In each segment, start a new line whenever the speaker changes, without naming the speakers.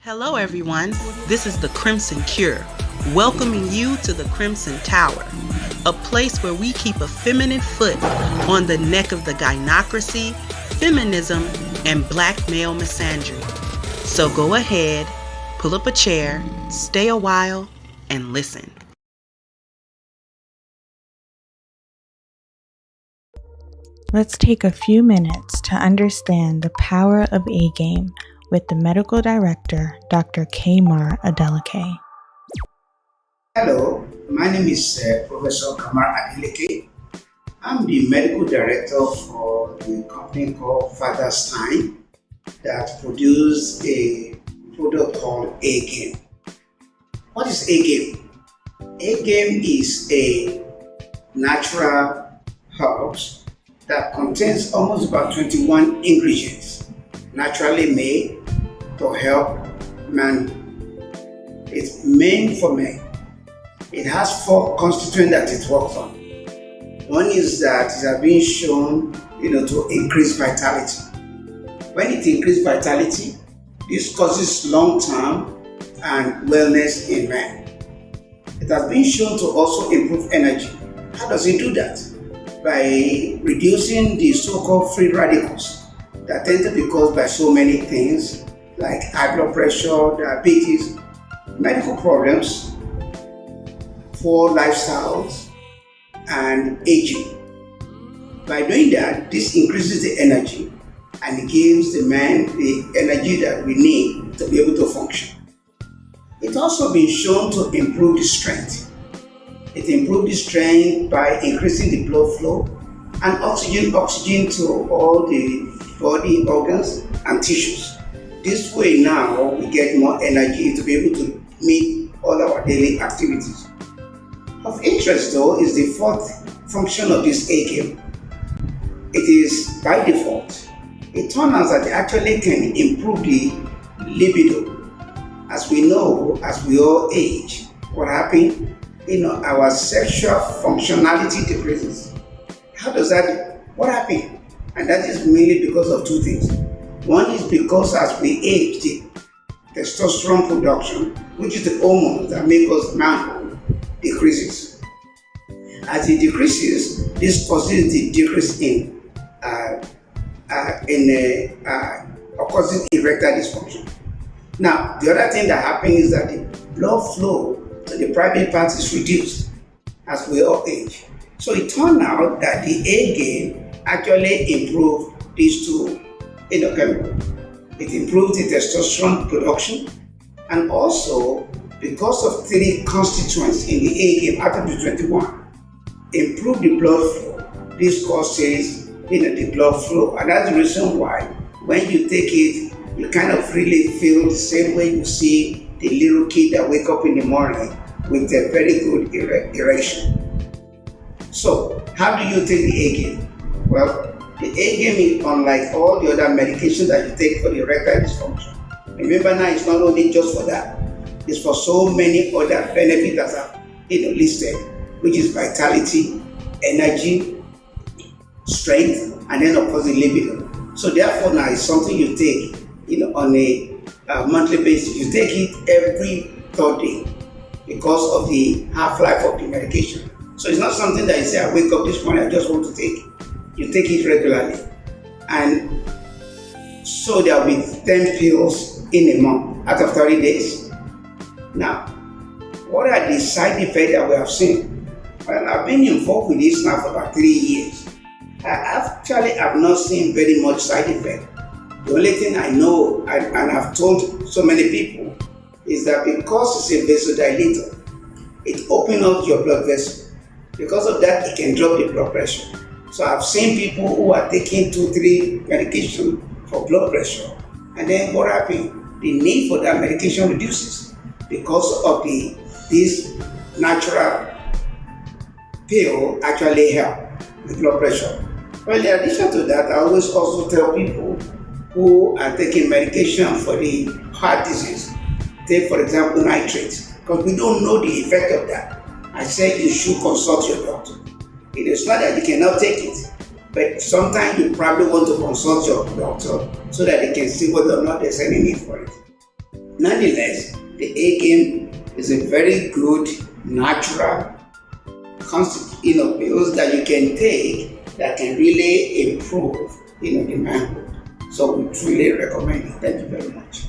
Hello, everyone. This is the Crimson Cure, welcoming you to the Crimson Tower, a place where we keep a feminine foot on the neck of the gynocracy, feminism, and black male misandry. So go ahead, pull up a chair, stay a while, and listen.
Let's take a few minutes to understand the power of A-game with the medical director, Dr. Kamar Adeleke.
Hello, my name is Professor Kamar Adeleke. I'm the medical director for the company called Father's Time that produces a product called A-game. What is A-game? A-game is a natural herbs that contains almost about 21 ingredients naturally made to help man. It's made for men. It has 4 constituents that it works on. One is that it has been shown, to increase vitality. When it increases vitality, this causes long-term and wellness in men. It has been shown to also improve energy. How does it do that? By reducing the so-called free radicals that tend to be caused by so many things like high blood pressure, diabetes, medical problems, poor lifestyles, and aging. By doing that, this increases the energy and it gives the man the energy that we need to be able to function. It's also been shown to improve the strength. It improves the strength by increasing the blood flow and oxygen to all the body organs and tissues. This way now we get more energy to be able to meet all our daily activities. Of interest though is the 4th function of this A-game. It is by default. It turns out that it actually can improve the libido. As we know, as we all age, what happens? Our sexual functionality decreases. How does that? What happens? And that is mainly because of 2 things. One is because as we age, the testosterone production, which is the hormone that makes us manhood, decreases. As it decreases, this causes the decrease in causing erectile dysfunction. Now, the other thing that happens is that the blood flow to the private parts is reduced as we all age. So it turned out that the A-game actually improved these 2 chemicals. It improved the testosterone production, and also because of 3 constituents in the A-game out of the 21, improved the blood flow. This causes the blood flow, and that's the reason why when you take it, you kind of really feel the same way you see the little kid that wake up in the morning with a very good erection. So, how do you take the A-game? Well, the A-game is unlike all the other medications that you take for the erectile dysfunction. Remember now, it's not only just for that. It's for so many other benefits that are listed, which is vitality, energy, strength, and then of course the libido. So therefore now it's something you take on a monthly basis. You take it every 3rd day because of the half-life of the medication. So it's not something that you say, I wake up this morning, I just want to take it. You take it regularly. And so there will be 10 pills in a month out of 30 days. Now, what are the side effects that we have seen? Well, I've been involved with this now for about 3 years. I actually have not seen very much side effect. The only thing I know, and I've told so many people, is that because it's a vasodilator, it opens up your blood vessel. Because of that, it can drop the blood pressure. So I've seen people who are taking 2-3 medications for blood pressure, and then what happens? The need for that medication reduces because of this natural pill actually help with blood pressure. Well, in addition to that, I always also tell people who are taking medication for the heart disease, take for example nitrates, because we don't know the effect of that. I say you should consult your doctor. It is not that you cannot take it, but sometimes you probably want to consult your doctor so that they can see whether or not there's any need for it. Nonetheless, the A game is a very good natural pills that you can take that can really improve the manhood. So we truly recommend it. Thank you very much.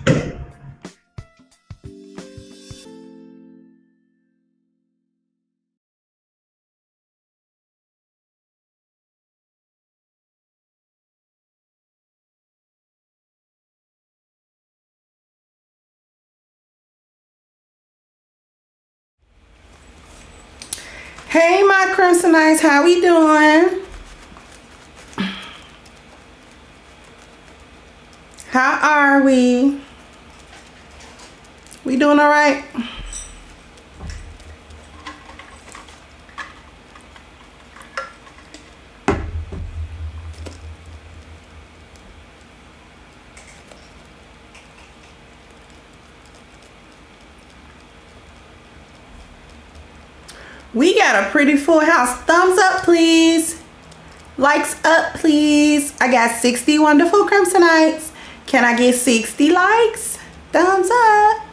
Hey, my Crimsonites, how we doing? How are we? We doing all right? We got a pretty full house. Thumbs up, please. Likes up, please. I got 60 wonderful Crimsonites. Can I get 60 likes? Thumbs up.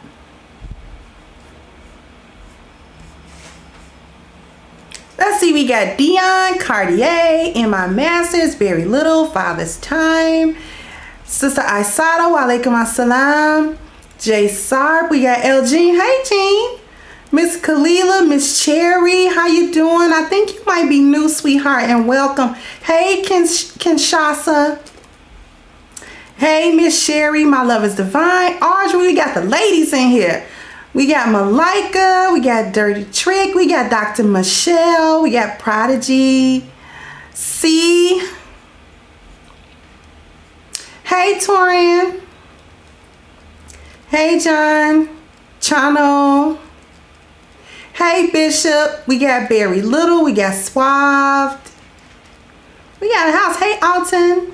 Let's see, we got Dion, Cartier, in my masters, very little, Father's Time. Sister Aisada, walaikum assalam. Jay Sarp, we got El Jean. Hey, Jean. Miss Kalila, Miss Cherry, how you doing? I think you might be new, sweetheart, and welcome. Hey, Kinshasa. Hey, Miss Sherry, my love is divine. Audrey, we got the ladies in here. We got Malika, we got Dirty Trick, we got Dr. Michelle, we got Prodigy. C. Hey, Torian. Hey, John. Chano. Hey, Bishop. We got Barry Little. We got Suave. We got a house. Hey, Alton.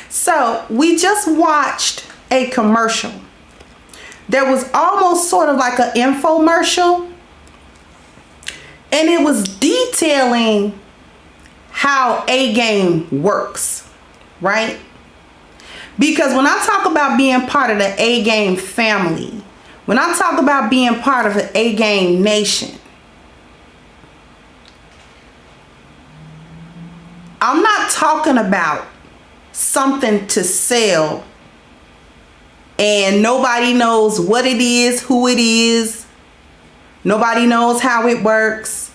So, we just watched a commercial. There was almost sort of like an infomercial. And it was detailing how A game works, right? Because when I talk about being part of the A game family, when I talk about being part of the A game nation, I'm not talking about something to sell and nobody knows what it is, who it is. Nobody knows how it works.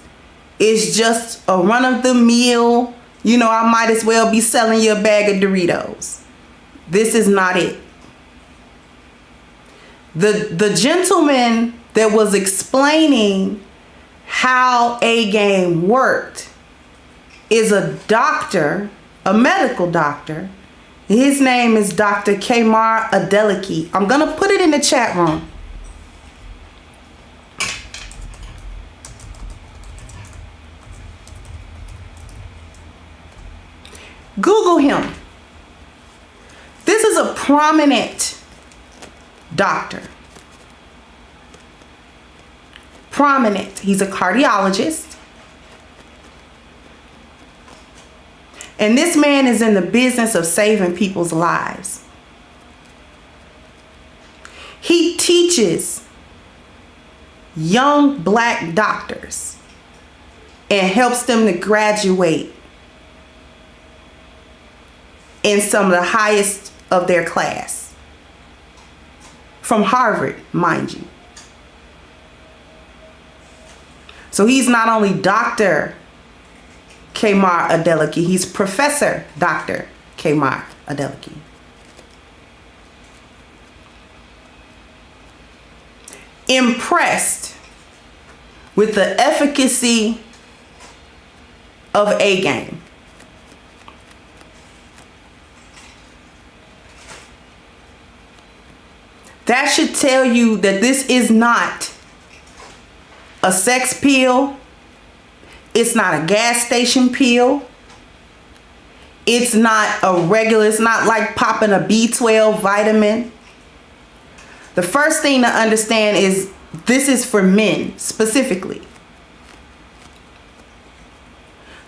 It's just a run-of-the-mill, I might as well be selling you a bag of Doritos. This is not it. The gentleman that was explaining how A game worked is a doctor, a medical doctor. His name is Dr. Kamar Adeleke. I'm going to put it in the chat room. Google him. This is a prominent doctor. Prominent. He's a cardiologist. And this man is in the business of saving people's lives. He teaches young black doctors and helps them to graduate in some of the highest of their class. From Harvard, mind you. So he's not only Dr. Kamar Adeleke, he's Professor Dr. Kamar Adeleke. Impressed with the efficacy of A game. That should tell you that this is not a sex pill. It's not a gas station pill. It's not it's not like popping a B12 vitamin. The first thing to understand is this is for men specifically.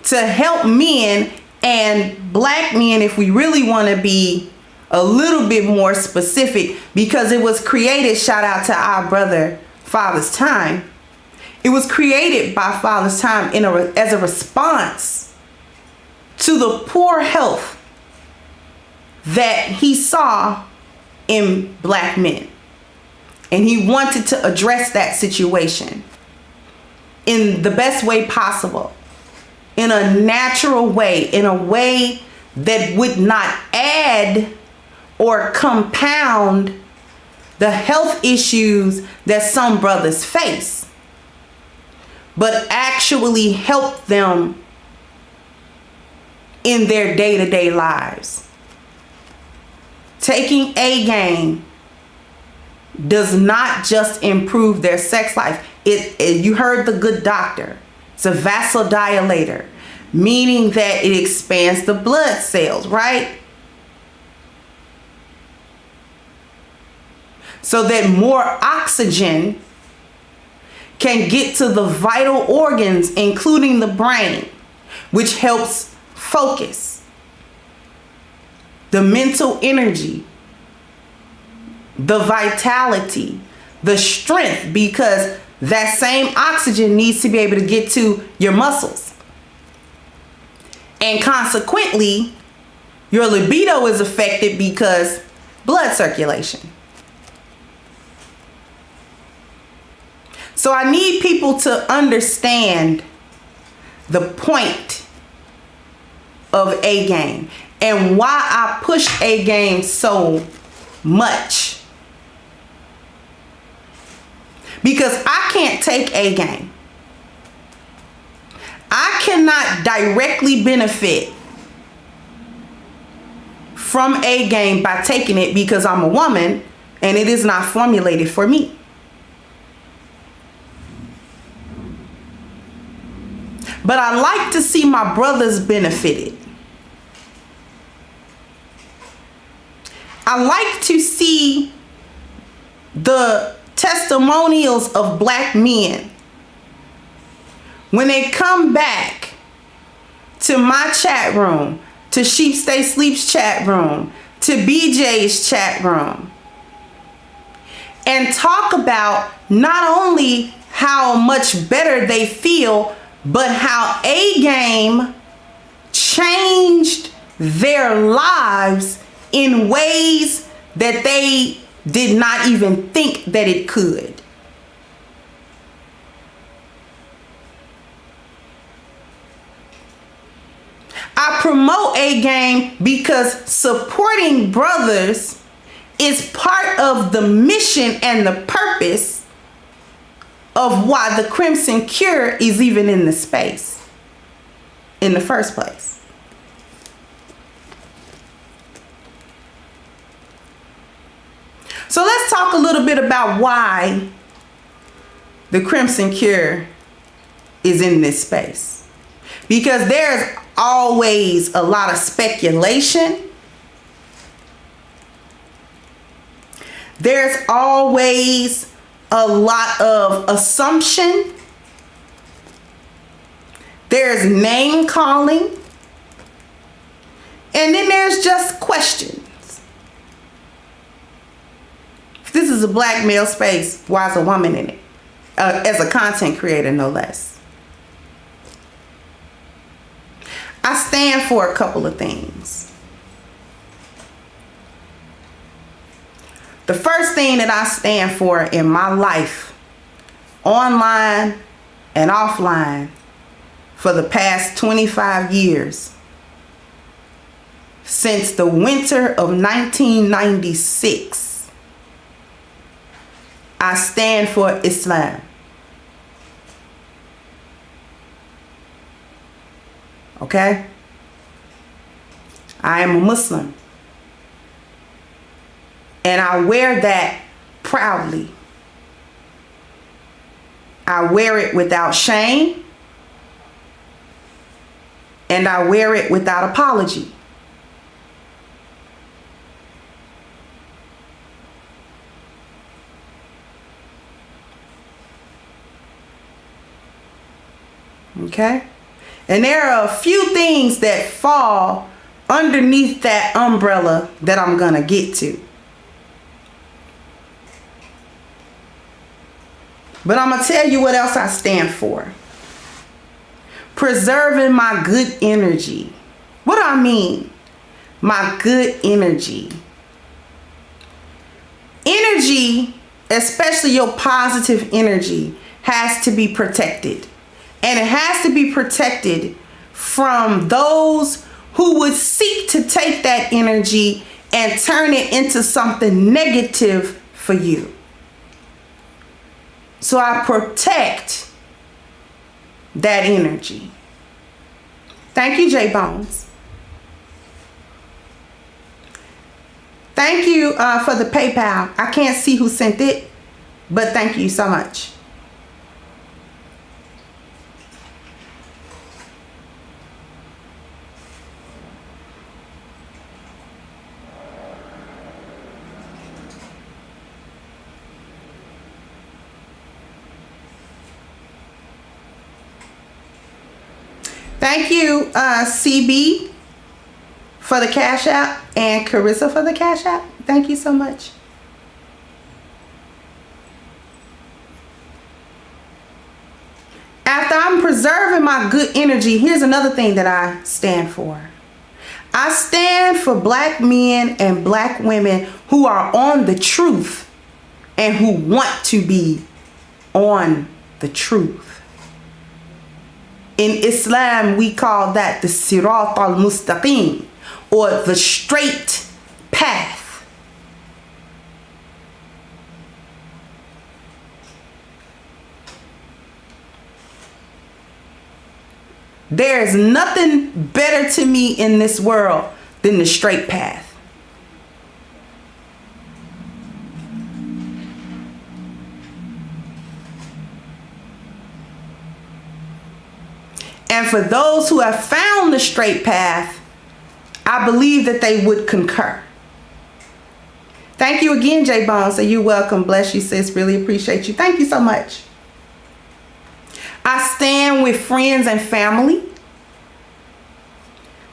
To help men and black men, if we really want to be
a little bit more specific, because it was created, shout out to our brother Father's Time. It was created by Father's Time as a response to the poor health that he saw in black men. And he wanted to address that situation in the best way possible, in a natural way, in a way that would not add or compound the health issues that some brothers face, but actually help them in their day-to-day lives. Taking A-game does not just improve their sex life. You heard the good doctor. It's a vasodilator, meaning that it expands the blood cells, right? So that more oxygen can get to the vital organs, including the brain, which helps focus, the mental energy, the vitality, the strength, because that same oxygen needs to be able to get to your muscles. And consequently, your libido is affected because blood circulation. So I need people to understand the point of A-game and why I push A-game so much. Because I can't take A-game. I cannot directly benefit from A-game by taking it because I'm a woman and it is not formulated for me. But I like to see my brothers benefited. I like to see the testimonials of black men when they come back to my chat room, to Sheep Stay Sleep's chat room, to BJ's chat room, and talk about not only how much better they feel, but how A-game changed their lives in ways that they did not even think that it could. I promote A-game because supporting brothers is part of the mission and the purpose of why the Crimson Cure is even in the space in the first place. So let's talk a little bit about why the Crimson Cure is in this space. Because there's always a lot of speculation. There's always a lot of assumption. There's name calling. And then there's just questions. If this is a black male space, why is a woman in it? As a content creator, no less. I stand for a couple of things. The first thing that I stand for in my life, online and offline, for the past 25 years, since the winter of 1996, I stand for Islam. Okay? I am a Muslim. And I wear that proudly. I wear it without shame. And I wear it without apology. Okay? And there are a few things that fall underneath that umbrella that I'm gonna get to. But I'm gonna tell you what else I stand for. Preserving my good energy. What do I mean? My good energy. Energy, especially your positive energy, has to be protected. And it has to be protected from those who would seek to take that energy and turn it into something negative for you. So I protect that energy. Thank you, J Bones. Thank you for the PayPal. I can't see who sent it, but thank you so much. Thank you, CB, for the Cash App, and Carissa for the Cash App. Thank you so much. After I'm preserving my good energy, here's another thing that I stand for. I stand for black men and black women who are on the truth and who want to be on the truth. In Islam, we call that the Sirat al-Mustaqim, or the straight path. There is nothing better to me in this world than the straight path. And for those who have found the straight path, I believe that they would concur. Thank you again, J Bones. So you're welcome. Bless you, sis. Really appreciate you. Thank you so much. I stand with friends and family.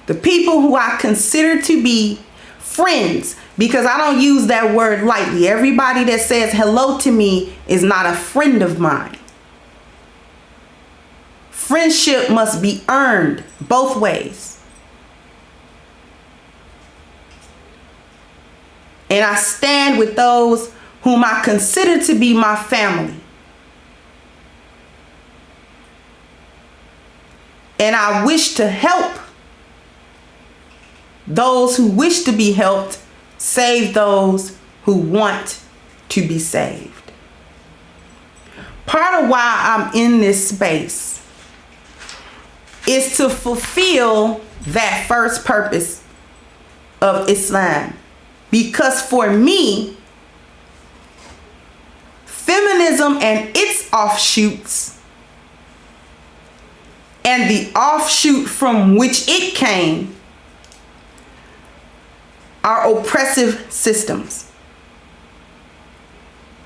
The people who I consider to be friends, because I don't use that word lightly. Everybody that says hello to me is not a friend of mine. Friendship must be earned both ways. And I stand with those whom I consider to be my family. And I wish to help those who wish to be helped, save those who want to be saved. Part of why I'm in this space is to fulfill that first purpose of Islam. Because for me, feminism and its offshoots and the offshoot from which it came are oppressive systems.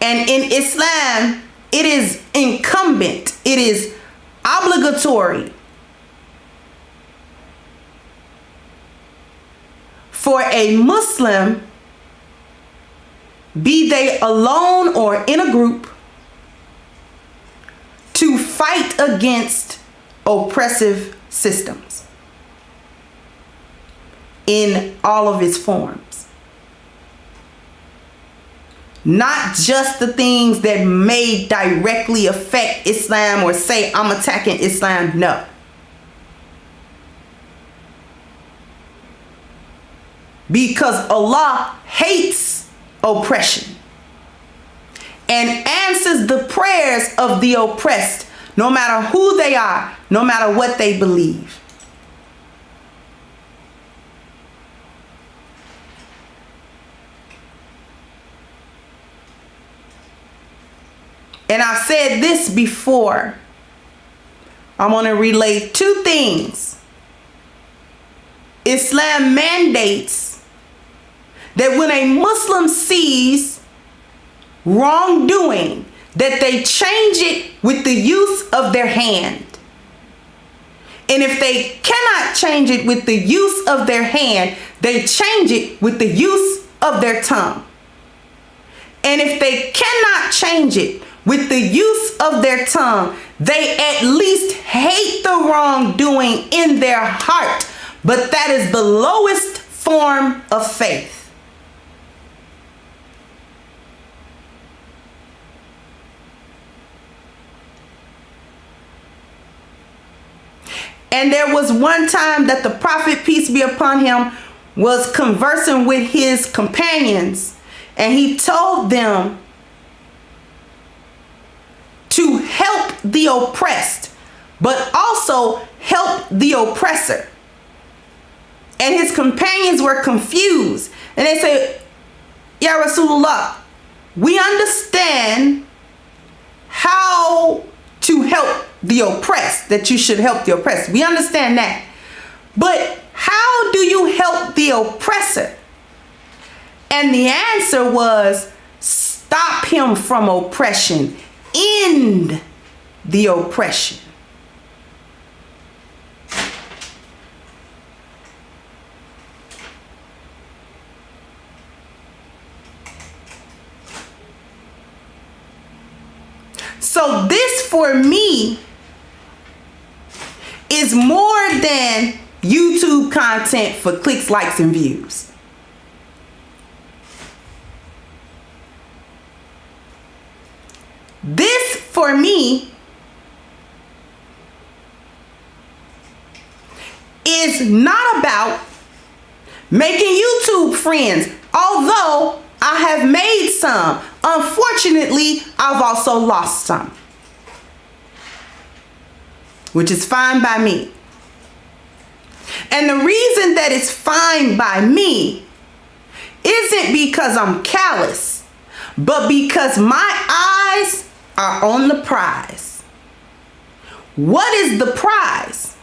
And in Islam, it is incumbent, it is obligatory for a Muslim, be they alone or in a group, to fight against oppressive systems in all of its forms. Not just the things that may directly affect Islam or say I'm attacking Islam, no. Because Allah hates oppression and answers the prayers of the oppressed, no matter who they are, no matter what they believe. And I've said this before. I want to relate two things. Islam mandates that when a Muslim sees wrongdoing, that they change it with the use of their hand. And if they cannot change it with the use of their hand, they change it with the use of their tongue. And if they cannot change it with the use of their tongue, they at least hate the wrongdoing in their heart. But that is the lowest form of faith. And there was one time that the prophet, peace be upon him, was conversing with his companions, and he told them to help the oppressed, but also help the oppressor. And his companions were confused, and they said, Ya Rasulullah, we understand how to help the oppressed, that you should help the oppressed. We understand that. But how do you help the oppressor? And the answer was, stop him from oppression. End the oppression. So this for me is more than YouTube content for clicks, likes, and views. This for me is not about making YouTube friends, although I have made some. Unfortunately, I've also lost some, which is fine by me. And the reason that it's fine by me isn't because I'm callous, but because my eyes are on the prize. What is the prize?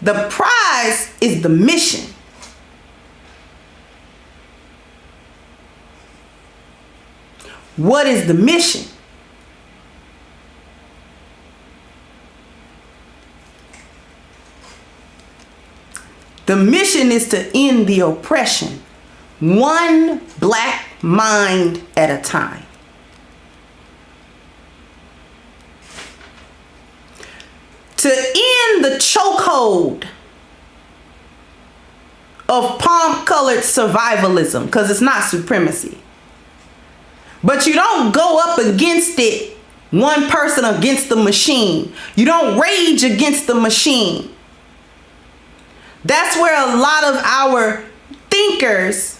The prize is the mission. What is the mission? The mission is to end the oppression, one black mind at a time. To end the chokehold of palm-colored survivalism, because it's not supremacy. But you don't go up against it, one person against the machine. You don't rage against the machine. That's where a lot of our thinkers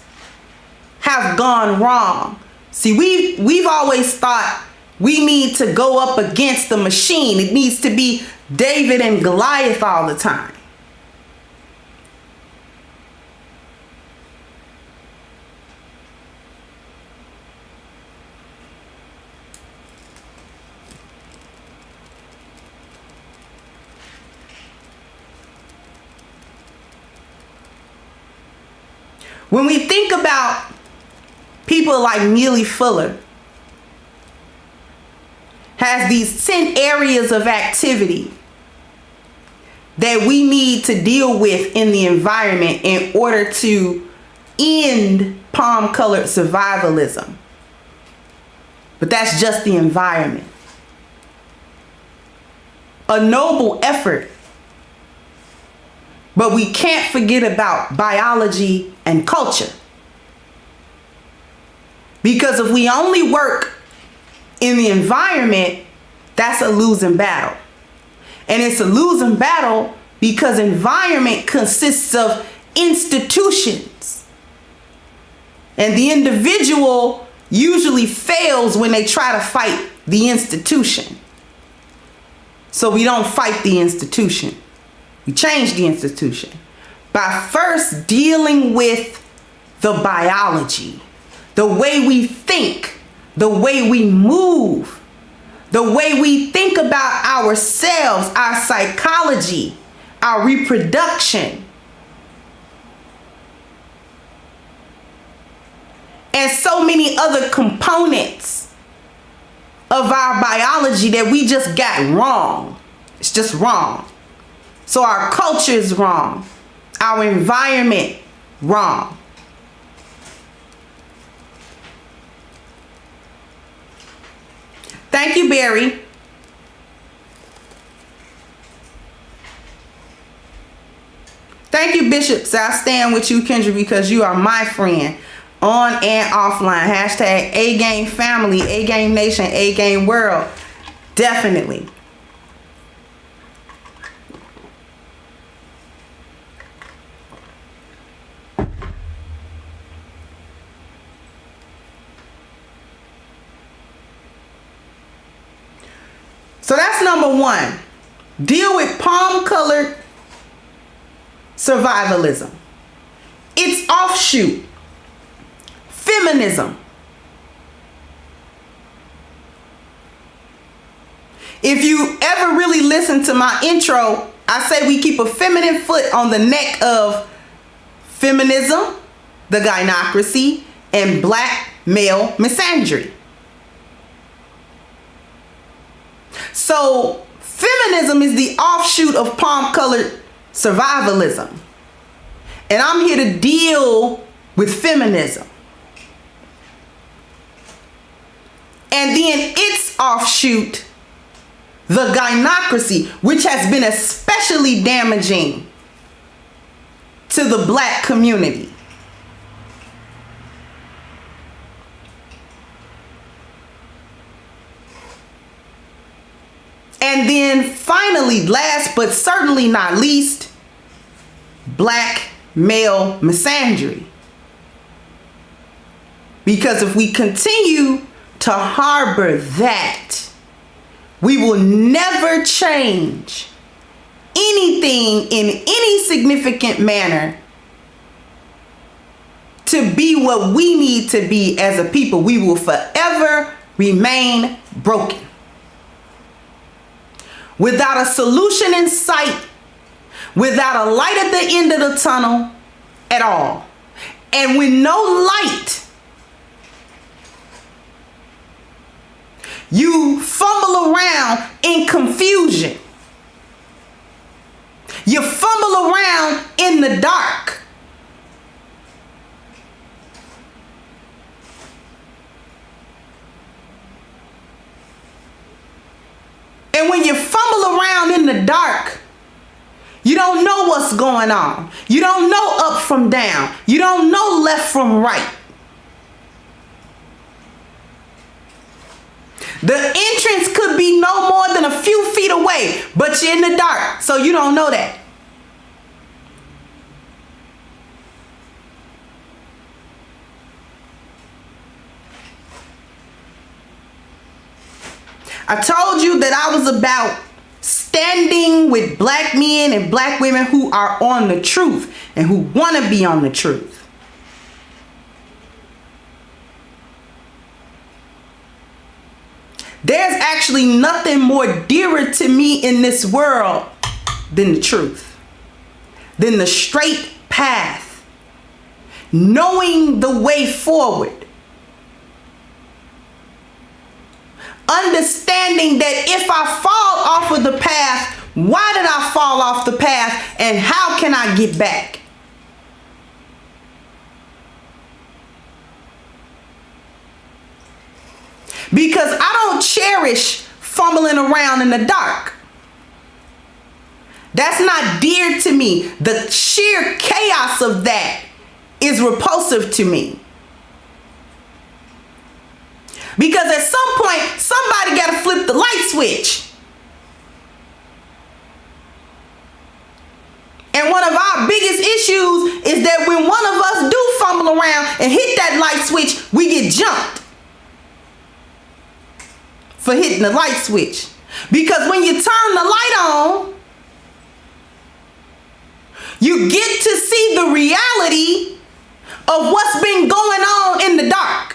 have gone wrong. See, we've always thought we need to go up against the machine. It needs to be David and Goliath all the time. When we think about people like Neely Fuller, has these 10 areas of activity that we need to deal with in the environment in order to end palm-colored survivalism. But that's just the environment. A noble effort. But we can't forget about biology and culture. Because if we only work in the environment, that's a losing battle. And it's a losing battle because environment consists of institutions. And the individual usually fails when they try to fight the institution. So we don't fight the institution. We change the institution by first dealing with the biology, the way we think, the way we move, the way we think about ourselves, our psychology, our reproduction. And so many other components of our biology that we just got wrong. It's just wrong. So our culture is wrong. Our environment, wrong. Thank you, Barry. Thank you, Bishop. So I stand with you, Kendra, because you are my friend on and offline. Hashtag A-Game family, A-Game nation, A-Game world. Definitely. So that's number one. Deal with palm-colored survivalism. Its offshoot, feminism. If you ever really listen to my intro, I say we keep a feminine foot on the neck of feminism, the gynocracy, and black male misandry. So feminism is the offshoot of palm-colored survivalism. And I'm here to deal with feminism. And then its offshoot, the gynocracy, which has been especially damaging to the black community. And then finally, last but certainly not least, black male misandry. Because if we continue to harbor that, we will never change anything in any significant manner to be what we need to be as a people. We will forever remain broken. Without a solution in sight, without a light at the end of the tunnel at all. And with no light, you fumble around in confusion. You fumble around in the dark. And when you fumble around in the dark, you don't know what's going on. You don't know up from down. You don't know left from right. The entrance could be no more than a few feet away, but you're in the dark, so you don't know that. I told you that I was about standing with black men and black women who are on the truth and who want to be on the truth. There's actually nothing more dearer to me in this world than the truth, than the straight path, knowing the way forward. Understanding that if I fall off of the path, why did I fall off the path and how can I get back? Because I don't cherish fumbling around in the dark. That's not dear to me. The sheer chaos of that is repulsive to me. Because at some point, somebody got to flip the light switch. And one of our biggest issues is that when one of us do fumble around and hit that light switch, we get jumped for hitting the light switch. Because when you turn the light on, you get to see the reality of what's been going on in the dark.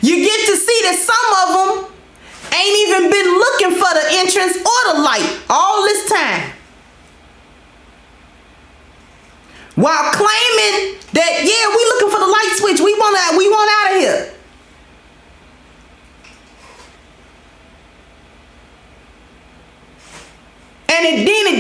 You get to see that some of them ain't even been looking for the entrance or the light all this time. While claiming that, yeah, we looking for the light switch. We want out of here. And then it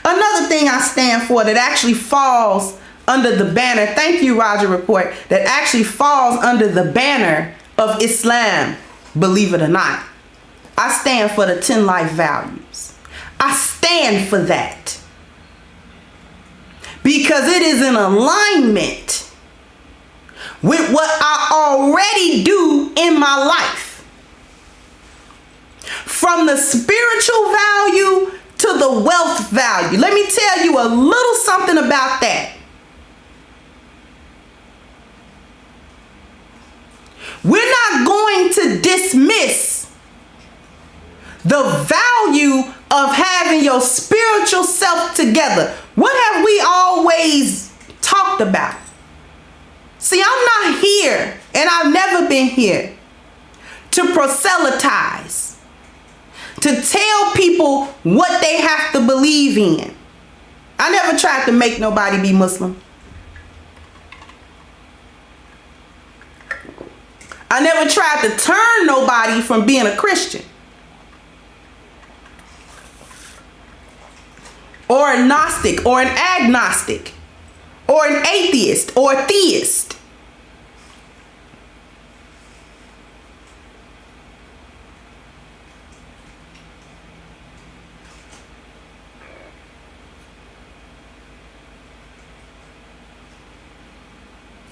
Another thing I stand for that actually falls under the banner, thank you, Roger Report, that actually falls under the banner of Islam, believe it or not. I stand for the 10 life values. I stand for that. Because it is in alignment with what I already do in my life. From the spiritual value to the wealth value. Let me tell you a little something about that. We're not going to dismiss the value of having your spiritual self together. What have we always talked about? See, I'm not here, and I've never been here to proselytize, to tell people what they have to believe in. I never tried to make nobody be Muslim. I never tried to turn nobody from being a Christian or a Gnostic or an agnostic or an atheist or a theist.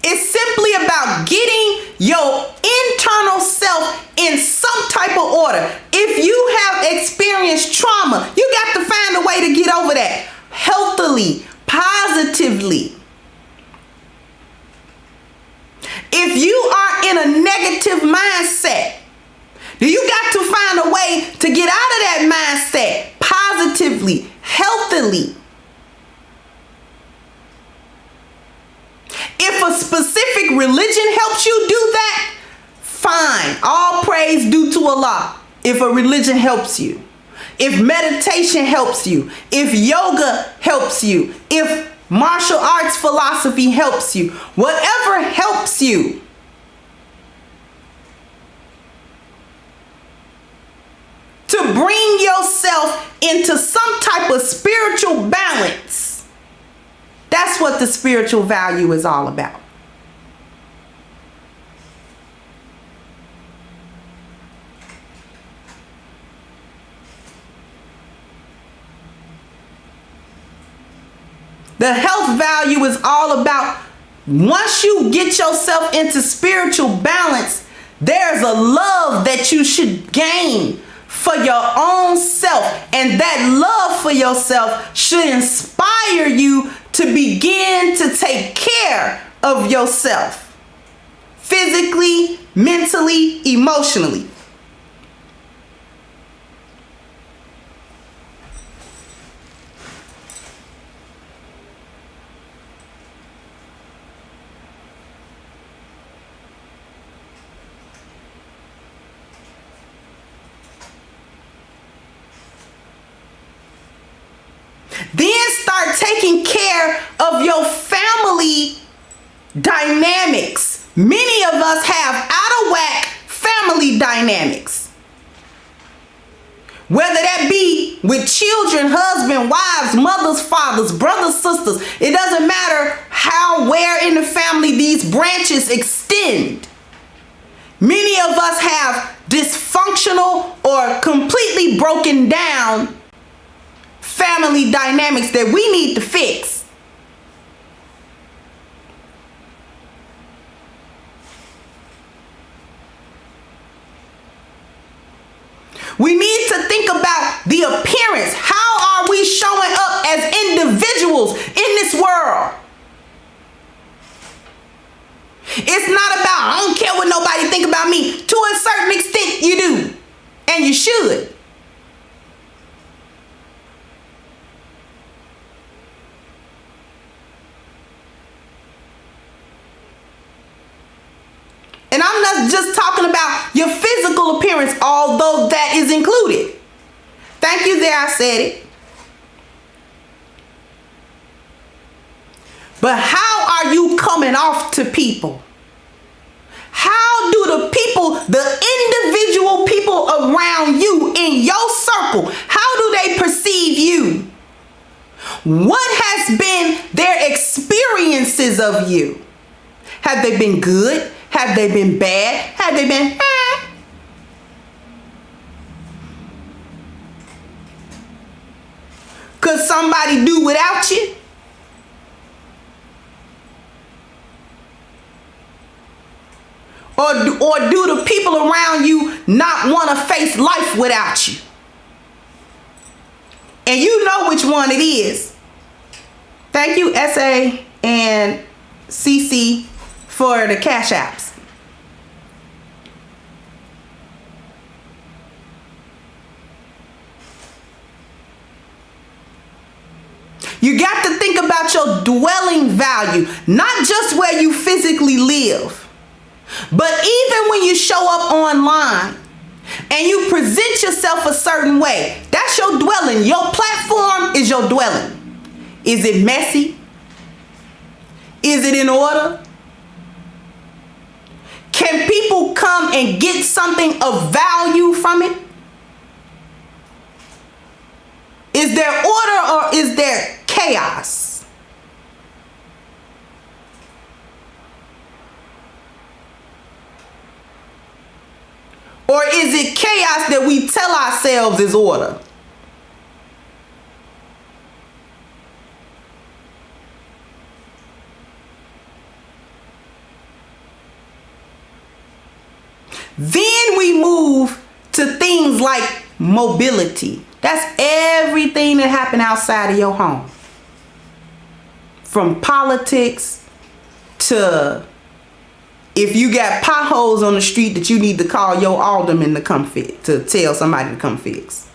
It's simply about getting your internal self in some type of order. If you have experienced trauma, you got to find a way to get over that healthily, positively. If you are in a negative mindset, you got to find a way to get out of that mindset positively, healthily. If a specific religion helps you do that, fine. All praise due to Allah. If a religion helps you, if meditation helps you, if yoga helps you, if martial arts philosophy helps you, whatever helps you, to bring yourself into some type of spiritual balance. That's what the spiritual value is all about. The health value is all about once you get yourself into spiritual balance, there's a love that you should gain for your own self. And that love for yourself should inspire you to begin to take care of yourself. Physically, mentally, emotionally. Then start taking care of your family dynamics. Many of us have out of whack family dynamics. Whether that be with children, husband, wives, mothers, fathers, brothers, sisters. It doesn't matter how, where in the family these branches extend. Many of us have dysfunctional or completely broken down family dynamics that we need to fix. We need to think about the appearance. How are we showing up as individuals in this world? It's not about, I don't care what nobody think about me. To a certain extent, you do. And you should. And I'm not just talking about your physical appearance, although that is included. Thank you, there I said it. But how are you coming off to people? How do the individual people around you in your circle, how do they perceive you? What has been their experiences of you? Have they been good? Have they been bad? Have they been Could somebody do without you? Or do the people around you not want to face life without you? And you know which one it is. Thank you, SA and CC, for the cash apps. You got to think about your dwelling value, not just where you physically live, but even when you show up online and you present yourself a certain way. That's your dwelling. Your platform is your dwelling. Is it messy? Is it in order? Can people come and get something of value from it? Is there order or is there chaos? Or is it chaos that we tell ourselves is order? Then we move to things like mobility. That's everything that happened outside of your home. From politics to if you got potholes on the street that you need to call your alderman to come fix, to tell somebody to come fix.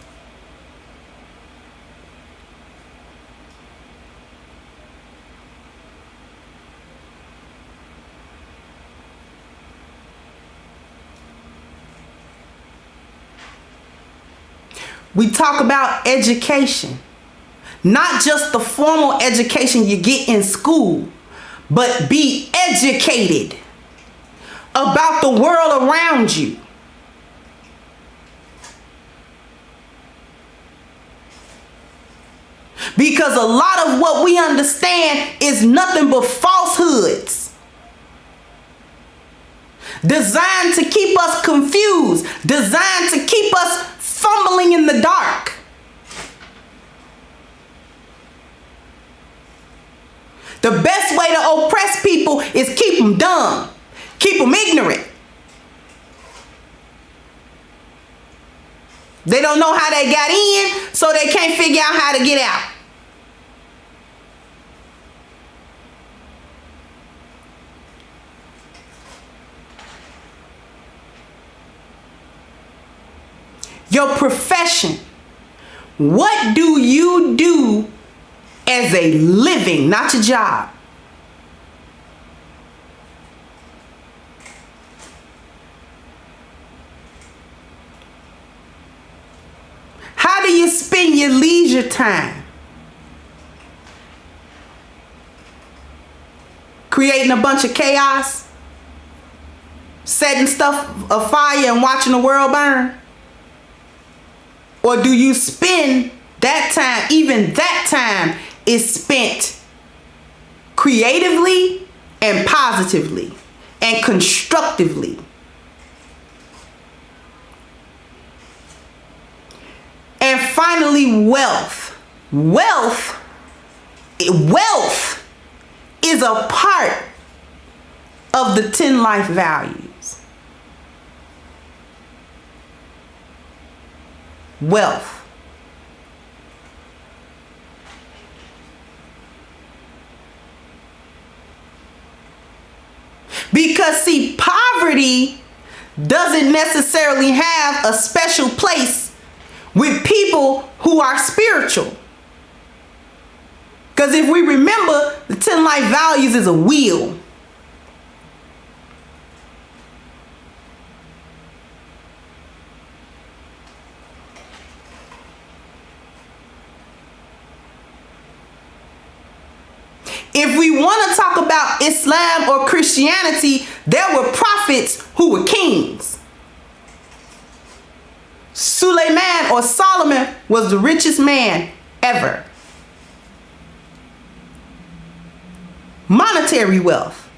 We talk about education, not just the formal education you get in school, but be educated about the world around you. Because a lot of what we understand is nothing but falsehoods, designed to keep us confused, designed to keep us fumbling in the dark. The best way to oppress people is keep them dumb, keep them ignorant. They don't know how they got in, so they can't figure out how to get out. Your profession. What do you do as a living, not your job? How do you spend your leisure time? Creating a bunch of chaos? Setting stuff afire and watching the world burn? Or do you spend that time, even that time is spent creatively and positively and constructively? And finally, wealth. Wealth is a part of the 10 life values. Wealth. Because see, poverty doesn't necessarily have a special place with people who are spiritual. Because if we remember, the 10 life values is a wheel. If we want to talk about Islam or Christianity, there were prophets who were kings. Suleiman or Solomon was the richest man ever. monetary wealth.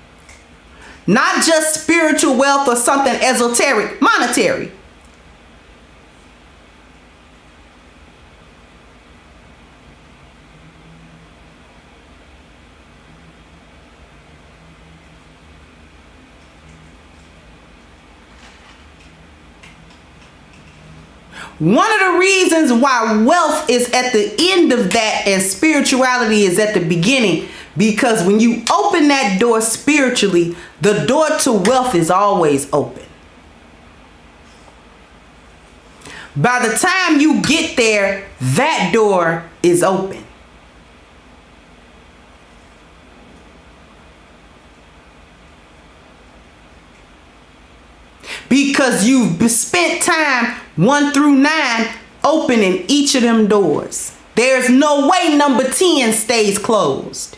Not just spiritual wealth or something esoteric, monetary. One of the reasons why wealth is at the end of that and spirituality is at the beginning, because when you open that door spiritually, the door to wealth is always open. By the time you get there, that door is open. Because you've spent time 1 through 9 opening each of them doors. There's no way number 10 stays closed.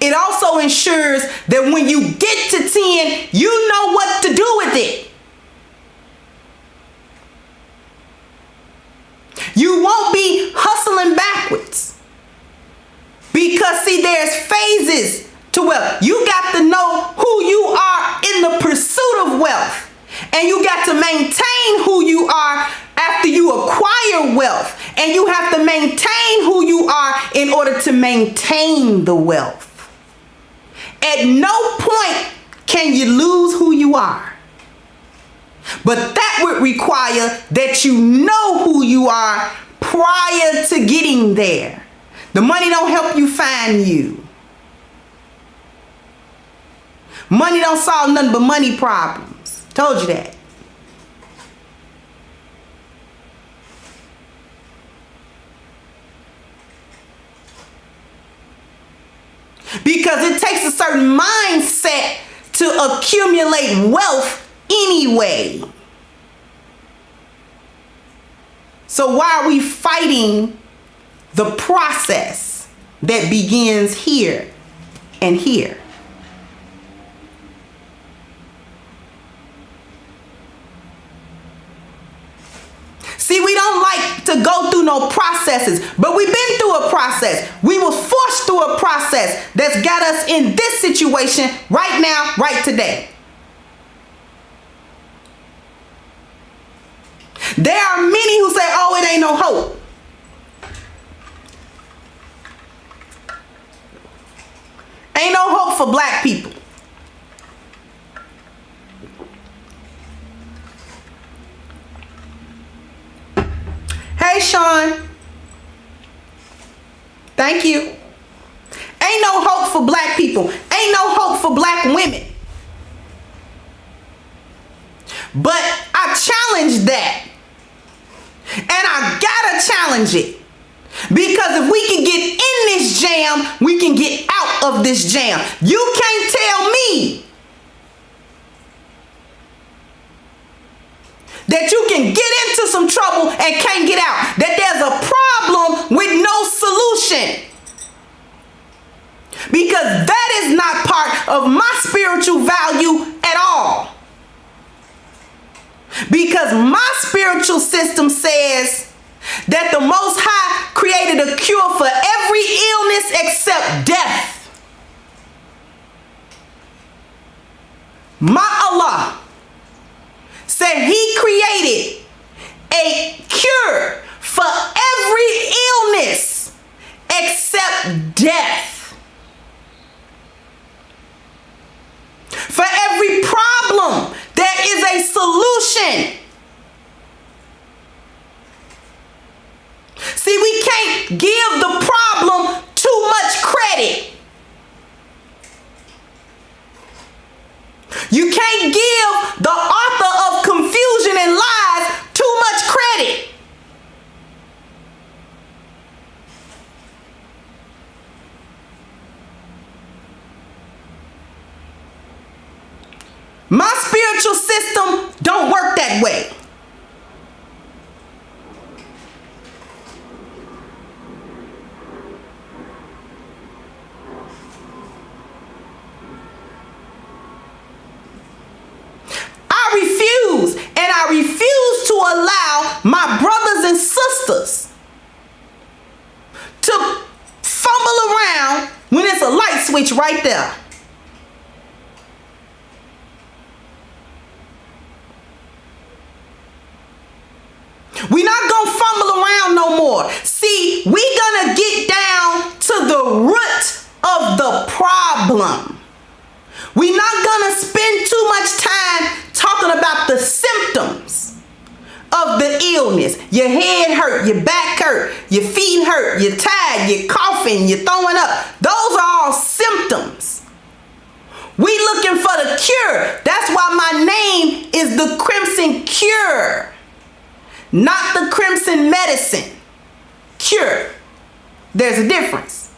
It also ensures that when you get to 10, you know what to do with it. You won't be hustling backwards. Because see, there's phases to wealth. You got to know who you are in the pursuit of wealth. And you got to maintain who you are after you acquire wealth. And you have to maintain who you are in order to maintain the wealth. At no point can you lose who you are. But that would require that you know who you are prior to getting there. The money don't help you find you. Money don't solve nothing but money problems. Told you that. Because it takes a certain mindset to accumulate wealth anyway. So why are we fighting the process that begins here and here? See, we don't like to go through no processes, but we've been through a process. We were forced through a process that's got us in this situation right now, right today. There are many who say, oh, it ain't no hope. Ain't no hope for black people. Hey, Sean. Thank you. Ain't no hope for black people. Ain't no hope for black women. But I challenge that. And I gotta challenge it. Because if we can get in this jam, we can get out of this jam. You can't tell me that you can get into some trouble and can't get out. That there's a problem with no solution. Because that is not part of my spiritual value at all. Because my spiritual system says that the Most High created a cure for every illness except death. My Allah said He created a cure for every illness except death. For every problem, there is a solution. See, we can't give the problem too much credit. You can't give the author of confusion and lies too much credit. My spiritual system don't work that way. switch right there. We not gonna fumble around no more. See, we gonna get down to the root of the problem. We not gonna spend too much time talking about the symptoms of the illness. Your head hurt, your back hurt, your feet hurt, you're tired, you're coughing, you're throwing up. Those are all symptoms. We looking for the cure. That's why my name is the Crimson Cure. Not the Crimson Medicine. Cure. There's a difference.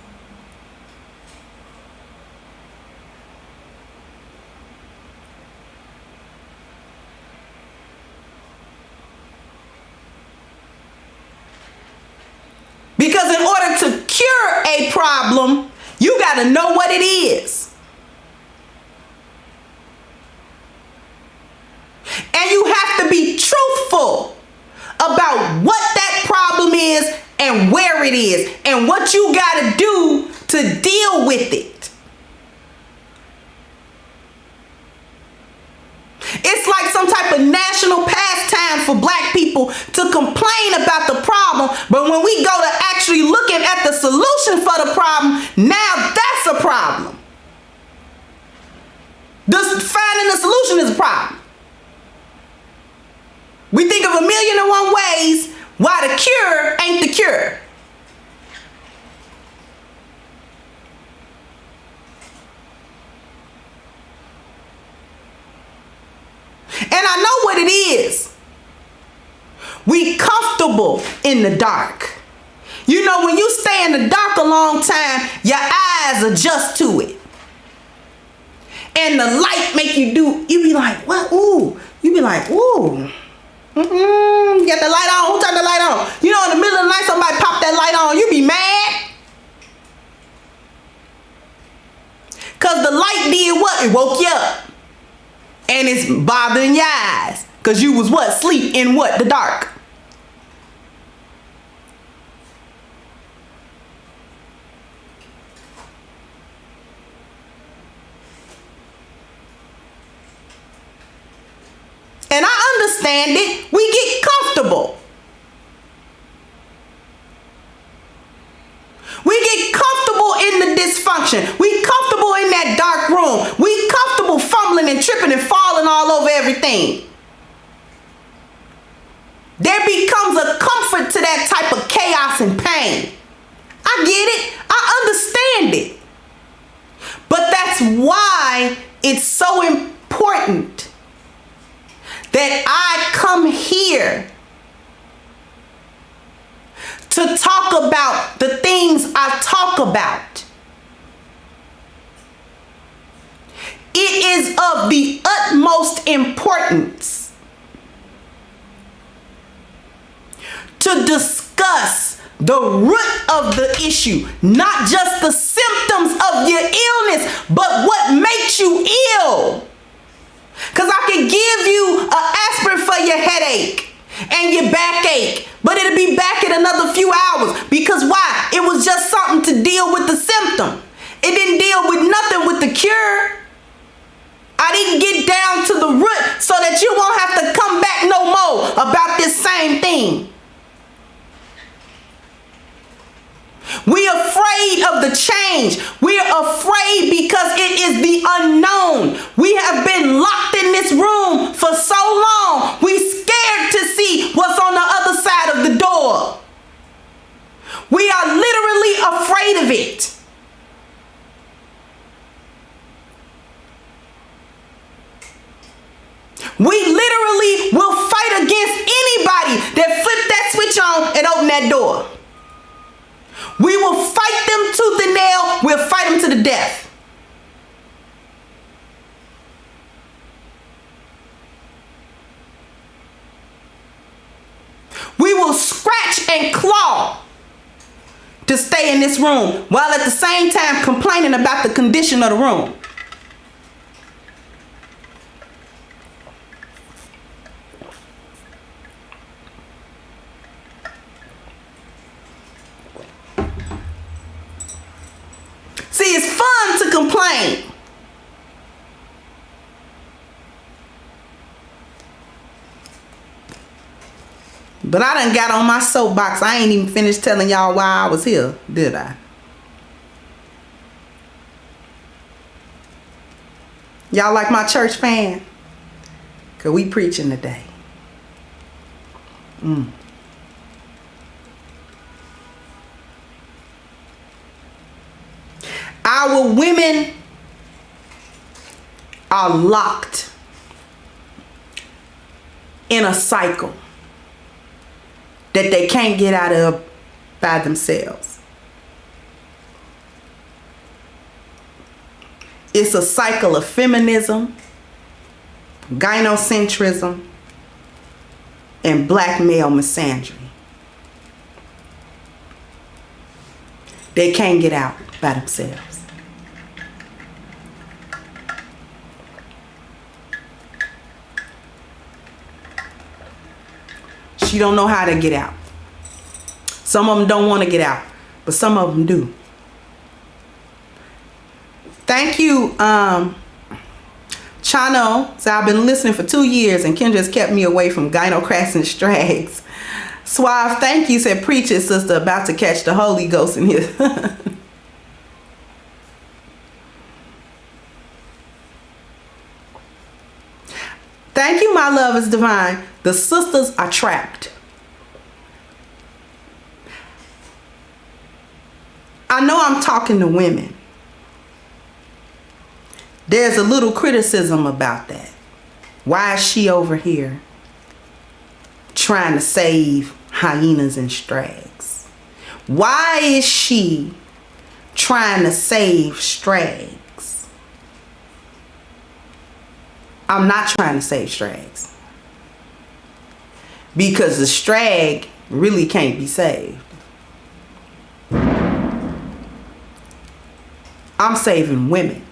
Because in order to cure a problem, you got to know what it is. And you have to be truthful about what that problem is and where it is and what you got to do to deal with it. It's like some type of national pastime for black people to complain about the problem, but when we go to actually looking at the solution for the problem, now that's a problem. Finding the solution is a problem. We think of 1,000,001 ways why the cure ain't the cure. And I know what it is. We comfortable in the dark. You know, when you stay in the dark a long time, your eyes adjust to it. And the light make you be like, what? Ooh. You be like, ooh. Get the light on. Who turned the light on? You know, in the middle of the night, somebody pop that light on. You be mad. Because the light did what? It woke you up. And it's bothering your eyes. Because you was what? Sleep in what? The dark. And I understand it. We get comfortable. We get comfortable in the dysfunction. We comfortable in that dark room. We comfortable fumbling and tripping and falling all over everything. There becomes a comfort to that type of chaos and pain. I get it. I understand it. But that's why it's so important that I come here to talk about the things I talk about. It is of the utmost importance to discuss the root of the issue, not just the symptoms of your illness, but what makes you ill. Because I can give you an aspirin for your headache and your backache, but it'll be back in another few hours. Because why? It was just something to deal with the symptom. It didn't deal with nothing with the cure. I didn't get down to the root so that you won't have to come back no more about this same thing. We're afraid of the change. We're afraid because it is the unknown. We have been locked in this room for so long. We're scared to see what's on the other side of the door. We are literally afraid of it. We literally will fight against anybody that flip that switch on and open that door. We will fight them tooth and nail. We'll fight them to the death. We will scratch and claw to stay in this room while at the same time complaining about the condition of the room. See, it's fun to plain. But I done got on my soapbox. I ain't even finished telling y'all why I was here, did I? Y'all like my church fan? Cause we preaching today. Our women are locked in a cycle that they can't get out of by themselves. It's a cycle of feminism, gynocentrism, and black male misandry. They can't get out by themselves. She don't know how to get out. Some of them don't want to get out, but some of them do. Thank you, Chano. So I've been listening for 2 years, and Kendra has kept me away from gynocracy and strags. Suave, thank you. Said, preach it, sister. About to catch the Holy Ghost in here. Thank you, my love is divine. The sisters are trapped. I know I'm talking to women. There's a little criticism about that. Why is she over here trying to save hyenas and strags? Why is she trying to save strags? I'm not trying to save strags. Because the strag really can't be saved. I'm saving women.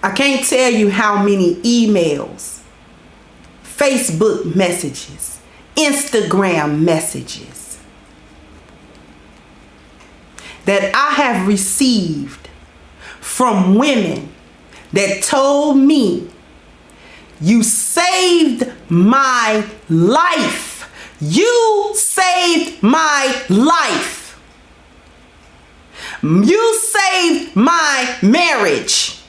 I can't tell you how many emails, Facebook messages, Instagram messages that I have received from women that told me, you saved my life. You saved my life. You saved my marriage.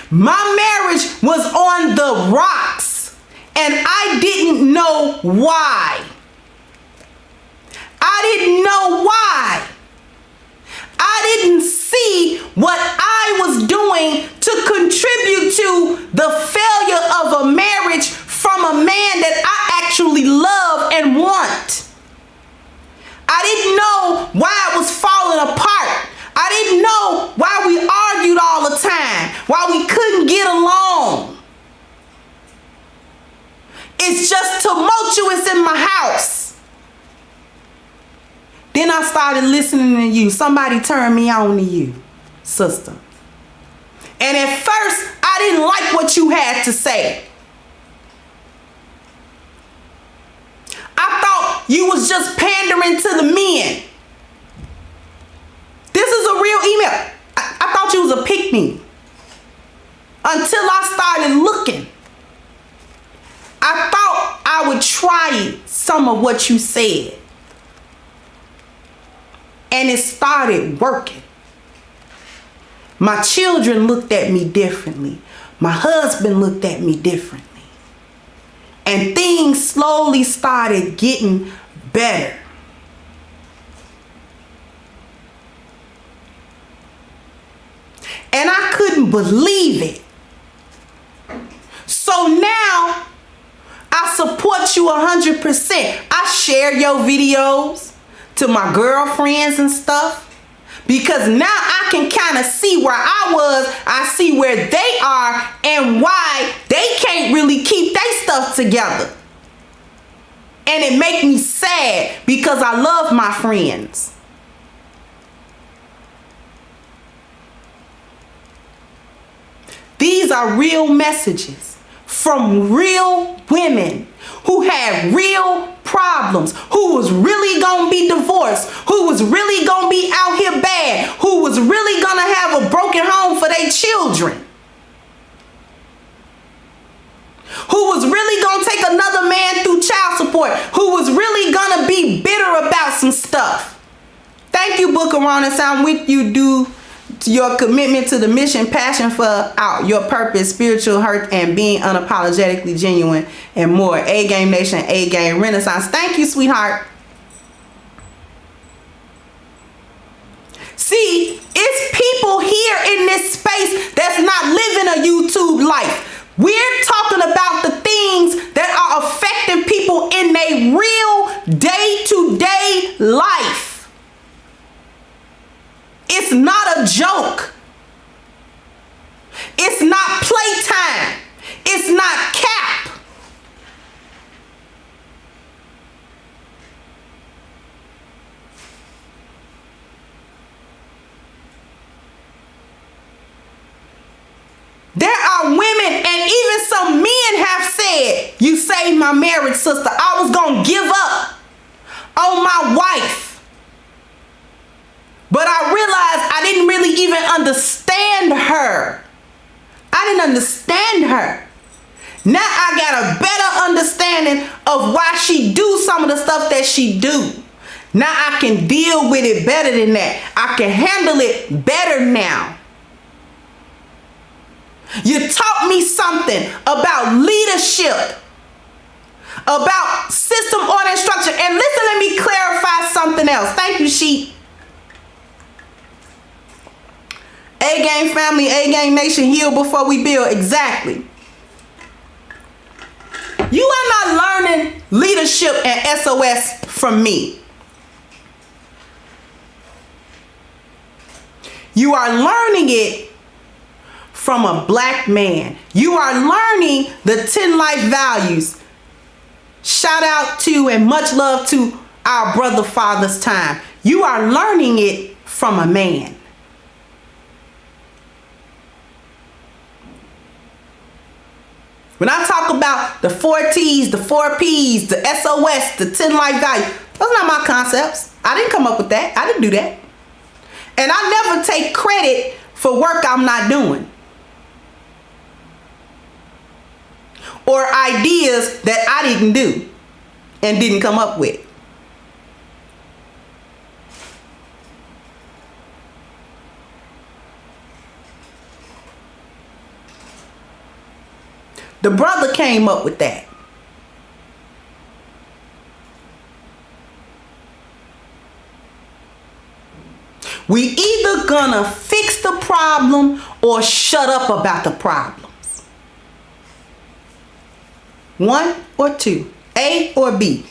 My marriage was on the rocks, and I didn't know why. I didn't know why. I didn't see what I was doing to contribute to the failure of a marriage from a man that I actually love and want. I didn't know why it was falling apart. I didn't know why we argued all the time, why we couldn't get along. It's just tumultuous in my house. Then I started listening to you. Somebody turned me on to you, sister. And at first, I didn't like what you had to say. I thought you was just pandering to the men. This is a real email. I thought you was a pick-me. Until I started looking. I thought I would try some of what you said. And it started working. My children looked at me differently. My husband looked at me differently. And things slowly started getting better. And I couldn't believe it. So now I support you 100%. I share your videos to my girlfriends and stuff. Because now I can kind of see where I was. I see where they are and why they can't really keep their stuff together. And it makes me sad because I love my friends. These are real messages from real women who had real problems, who was really gonna be divorced, who was really gonna be out here bad, who was really gonna have a broken home for their children, who was really gonna take another man through child support, who was really gonna be bitter about some stuff. Thank you, Book of Ronis. I'm with you due to your commitment to the mission, passion for your purpose, spiritual hurt, and being unapologetically genuine, and more. A Game Nation, A Game Renaissance. Thank you, sweetheart. See, it's people here in this space that's not living a YouTube life. We're talking about the things that are affecting people in their real day-to-day life. It's not a joke. It's not playtime. It's not cap. There are women, and even some men have said, "You saved my marriage, sister. I was going to give up on my wife. But I realized I didn't really even understand her. I didn't understand her. Now I got a better understanding of why she do some of the stuff that she do. Now I can deal with it better than that. I can handle it better now. You taught me something about leadership, about system, order, and structure. And listen, let me clarify something else. Thank you, Sheep. A-Game family, A-Game nation, heal before we build. Exactly. You are not learning leadership and SOS from me. You are learning it from a black man. You are learning the 10 life values. Shout out to and much love to our brother Father's Time. You are learning it from a man. When I talk about the 4 T's, the 4 P's, the SOS, the 10 life values, those are not my concepts. I didn't come up with that. I didn't do that. And I never take credit for work I'm not doing, or ideas that I didn't do and didn't come up with. The brother came up with that. We either gonna fix the problem or shut up about the problems. One or two, A or B.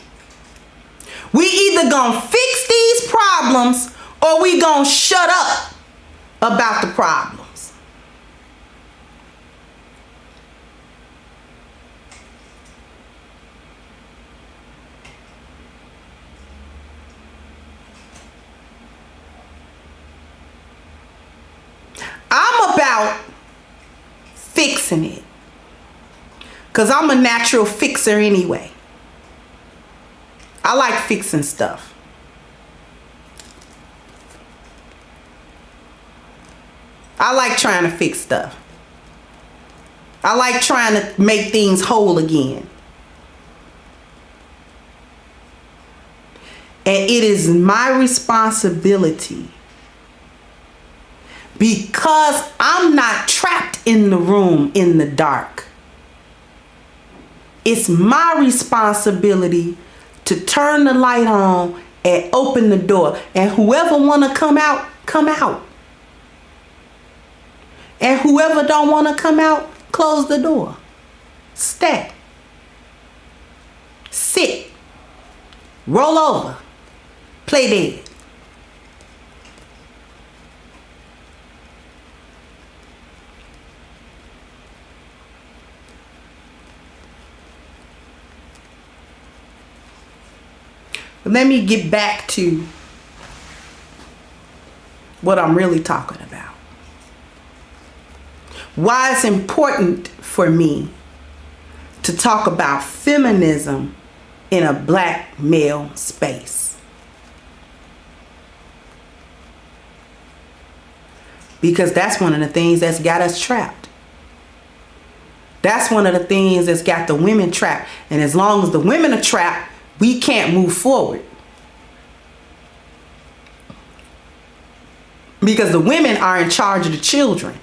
We either gonna fix these problems or we gonna shut up about the problems. I'm about fixing it, because I'm a natural fixer anyway. I like fixing stuff. I like trying to fix stuff. I like trying to make things whole again. And it is my responsibility, because I'm not trapped in the room in the dark. It's my responsibility to turn the light on and open the door. And whoever want to come out, come out. And whoever don't want to come out, close the door. Stay. Sit. Roll over. Play dead. Let me get back to what I'm really talking about. Why it's important for me to talk about feminism in a black male space. Because that's one of the things that's got us trapped. That's one of the things that's got the women trapped. And as long as the women are trapped, we can't move forward. Because the women are in charge of the children.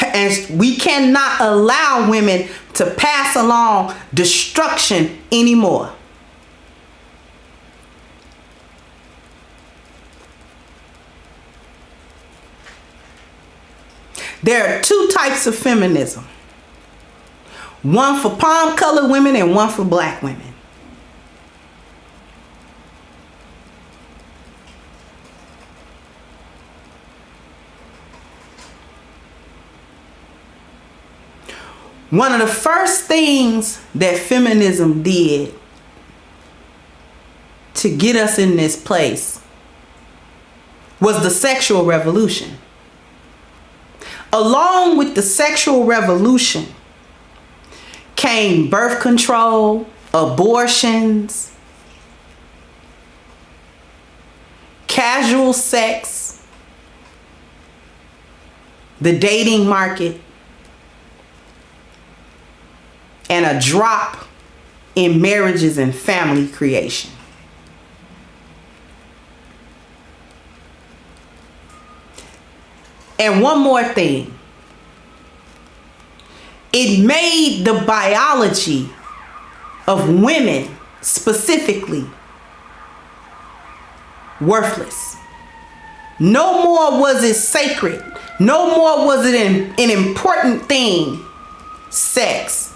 And we cannot allow women to pass along destruction anymore. There are two types of feminism. One for palm-colored women and one for black women. One of the first things that feminism did to get us in this place was the sexual revolution. Along with the sexual revolution came birth control, abortions, casual sex, the dating market, and a drop in marriages and family creation. And one more thing. It made the biology of women specifically worthless. No more was it sacred. No more was it an important thing. Sex.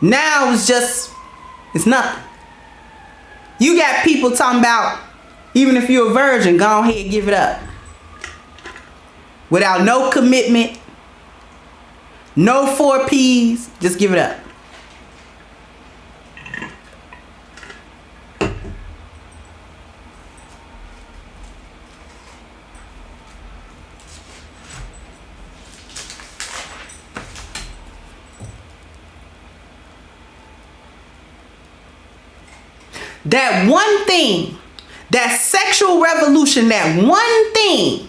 Now it's nothing. You got people talking about, even if you're a virgin, go ahead and give it up. Without no commitment, no 4 P's, just give it up. That one thing, that sexual revolution, that one thing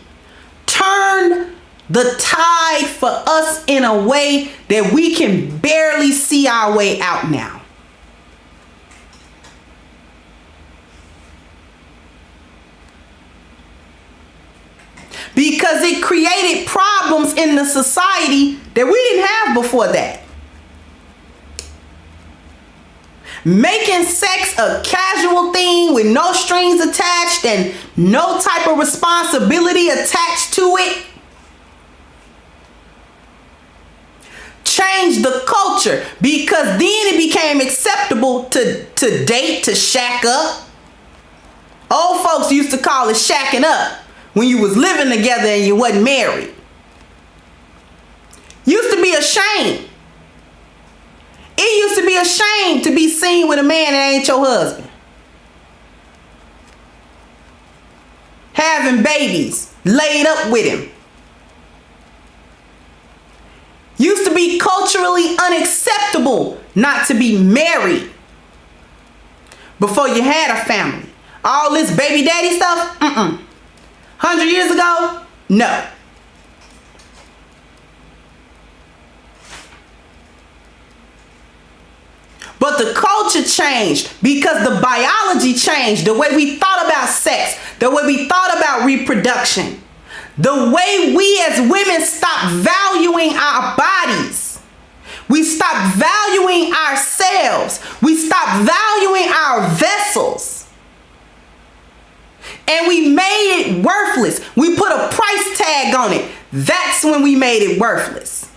turned the tide for us in a way that we can barely see our way out now. Because it created problems in the society that we didn't have before that. Making sex a casual thing with no strings attached and no type of responsibility attached to it changed the culture, because then it became acceptable to date, to shack up. Old folks used to call it shacking up when you was living together and you wasn't married. Used to be a shame. It used to be a shame to be seen with a man that ain't your husband. Having babies, laid up with him. Used to be culturally unacceptable not to be married before you had a family. All this baby daddy stuff, 100 years ago, no. But the culture changed because the biology changed. The way we thought about sex, the way we thought about reproduction, the way we as women stopped valuing our bodies. We stopped valuing ourselves. We stopped valuing our vessels. And we made it worthless. We put a price tag on it. That's when we made it worthless.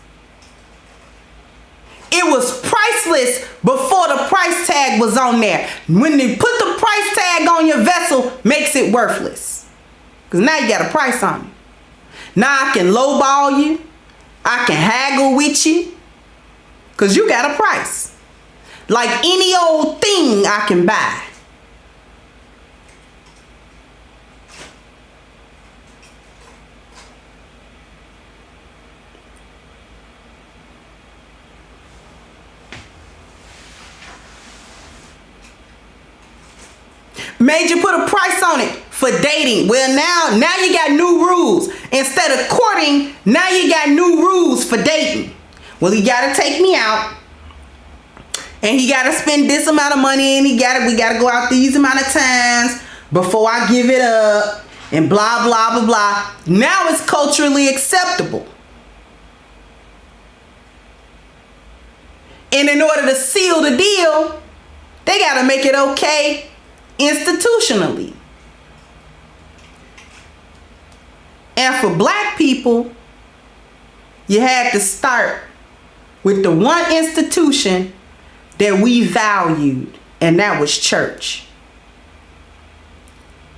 It was priceless before the price tag was on there. When they put the price tag on your vessel, makes it worthless. Because now you got a price on it. Now I can lowball you. I can haggle with you. Because you got a price. Like any old thing I can buy. Made you put a price on it for dating. Well, now you got new rules. Instead of courting, now you got new rules for dating. Well, he got to take me out. And he got to spend this amount of money. And we got to go out these amount of times before I give it up. And blah, blah, blah, blah. Now it's culturally acceptable. And in order to seal the deal, they got to make it okay institutionally. And for black people, you had to start with the one institution that we valued, and that was church.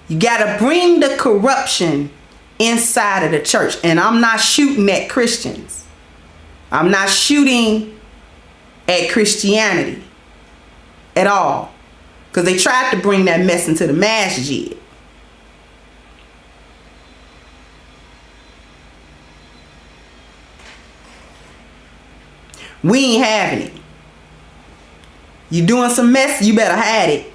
You got to bring the corruption inside of the church. And I'm not shooting at Christians. I'm not shooting at Christianity at all. Because they tried to bring that mess into the masjid. We ain't having it. You doing some mess, you better hide it.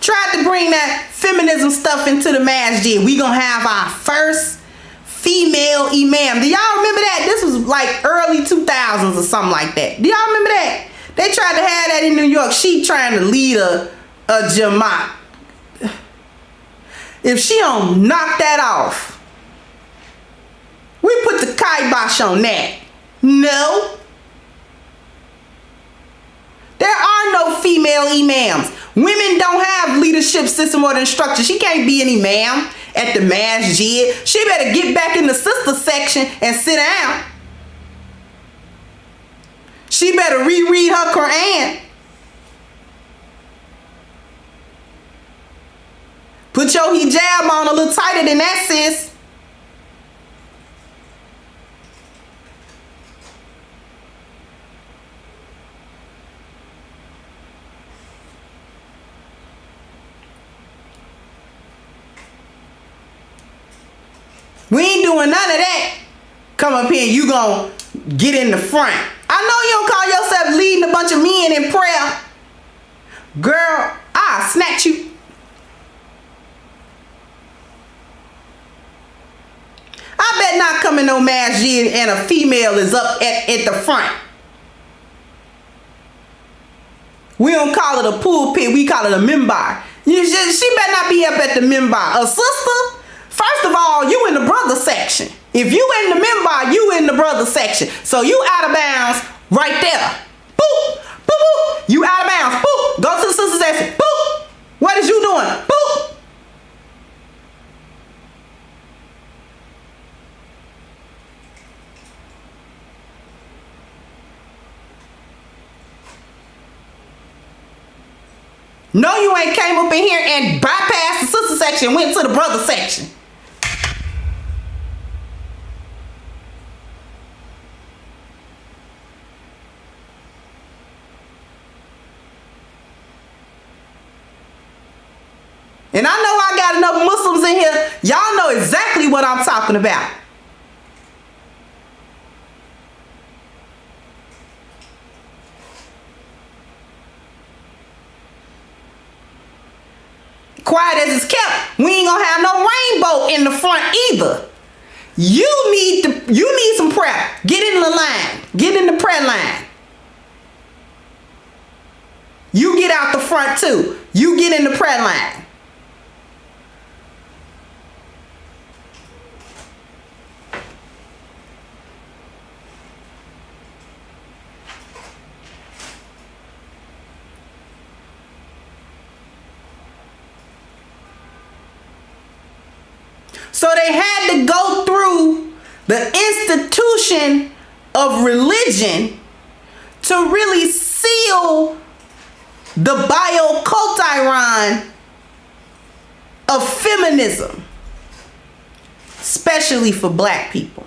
Tried to bring that feminism stuff into the masjid. We gonna have our first female imam. Do y'all remember that? This was like early 2000s or something like that. Do y'all remember that? They tried to have that in New York. She trying to lead a jamaat. If she don't knock that off, we put the kibosh on that. No. There are no female imams. Women don't have leadership system or the instruction. She can't be an imam at the masjid. She better get back in the sister section and sit down. She better reread her Quran. Put your hijab on a little tighter than that, sis. We ain't doing none of that. Come up here, you gonna get in the front. I know you don't call yourself leading a bunch of men in prayer. Girl, I'll snatch you. I bet not come in no masjid and a female is up at the front. We don't call it a pulpit, we call it a minbar. She better not be up at the minbar. A sister, first of all, you in the brother section. If you in the minbar, you in the brother section. So you out of bounds right there. Boop, boop, boop. You out of bounds. Boop. Go to the sister section. Boop. What is you doing? Boop. No, you ain't came up in here and bypassed the sister section and went to the brother section. And I know I got enough Muslims in here. Y'all know exactly what I'm talking about. Quiet as it's kept, we ain't gonna have no rainbow in the front either. You need some prayer. Get in the line. Get in the prayer line. You get out the front too. You get in the prayer line. So they had to go through the institution of religion to really seal the bioculturon of feminism, especially for black people.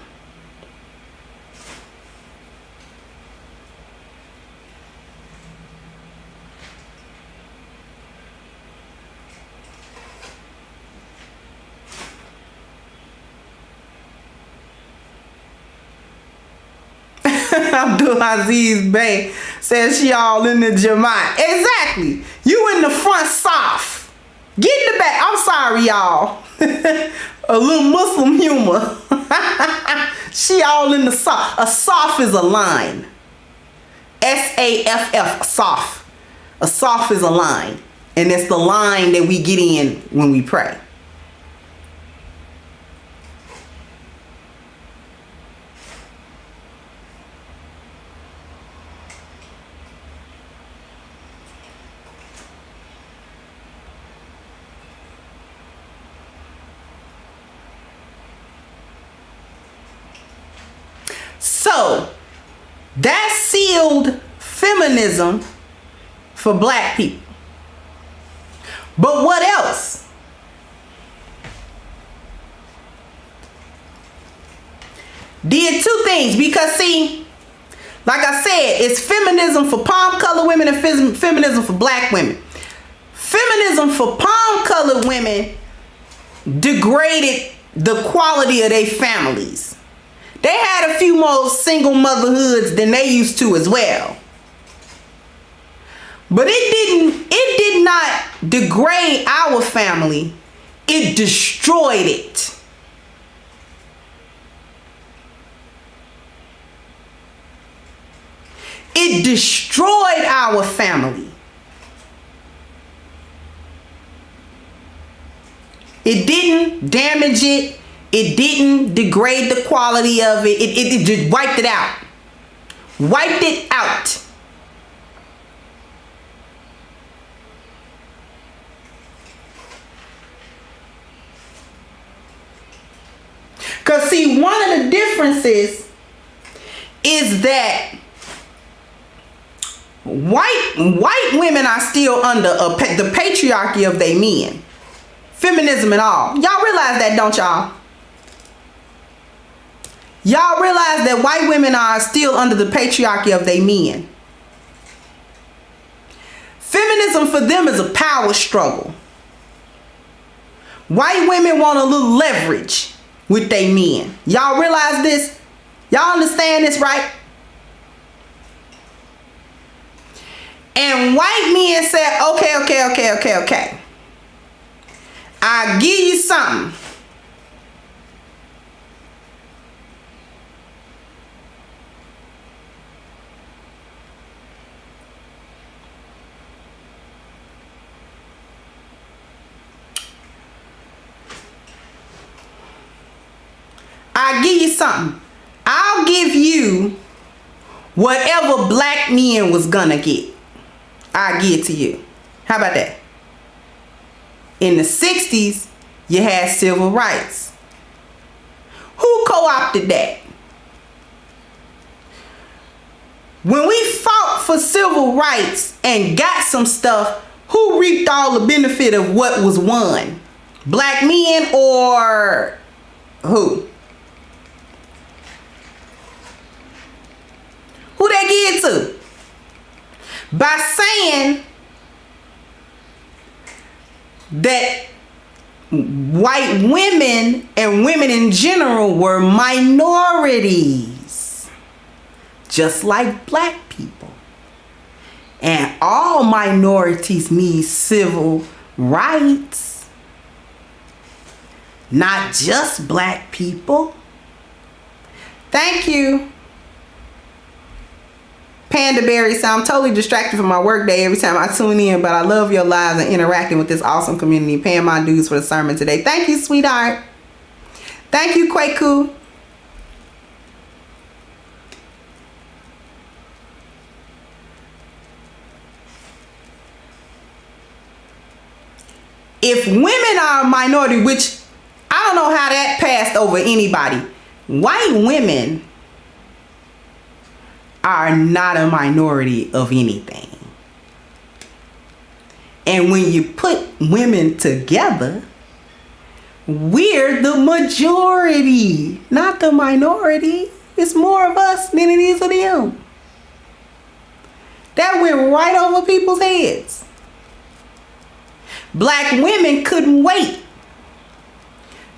Abdul Aziz Bey says she all in the Jamaat. Exactly. You in the front soft. Get in the back. I'm sorry, y'all. A little Muslim humor. She all in the soft. A soft is a line. SAFF, soft. A soft is a line. And it's the line that we get in when we pray. So, that sealed feminism for black people. But what else? Did two things. Because see, like I said, it's feminism for palm colored women and feminism for black women. Feminism for palm colored women degraded the quality of their families. They had a few more single motherhoods than they used to as well. But it did not degrade our family. It destroyed it. It destroyed our family. It didn't damage it. It didn't degrade the quality of it. It just wiped it out. Wiped it out. Because see, one of the differences is that white women are still under the patriarchy of their men. Feminism and all. Y'all realize that, don't y'all? Y'all realize that white women are still under the patriarchy of their men. Feminism for them is a power struggle. White women want a little leverage with their men. Y'all realize this? Y'all understand this, right? And white men said, okay. I'll give you something. I'll give you something. I'll give you whatever black men was gonna get. I'll give it to you. How about that? In the 60s, you had civil rights. Who co-opted that? When we fought for civil rights and got some stuff, who reaped all the benefit of what was won? Black men or who? Who they give it to? By saying that white women and women in general were minorities, just like black people. And all minorities need civil rights, not just black people. Thank you. Panda Berry, so I'm totally distracted from my work day every time I tune in, but I love your lives and interacting with this awesome community. Paying my dues for the sermon today. Thank you, sweetheart. Thank you, Kwaku. If women are a minority, which I don't know how that passed over anybody, white women are not a minority of anything. And when you put women together, we're the majority, not the minority. It's more of us than it is of them. That went right over people's heads. Black women couldn't wait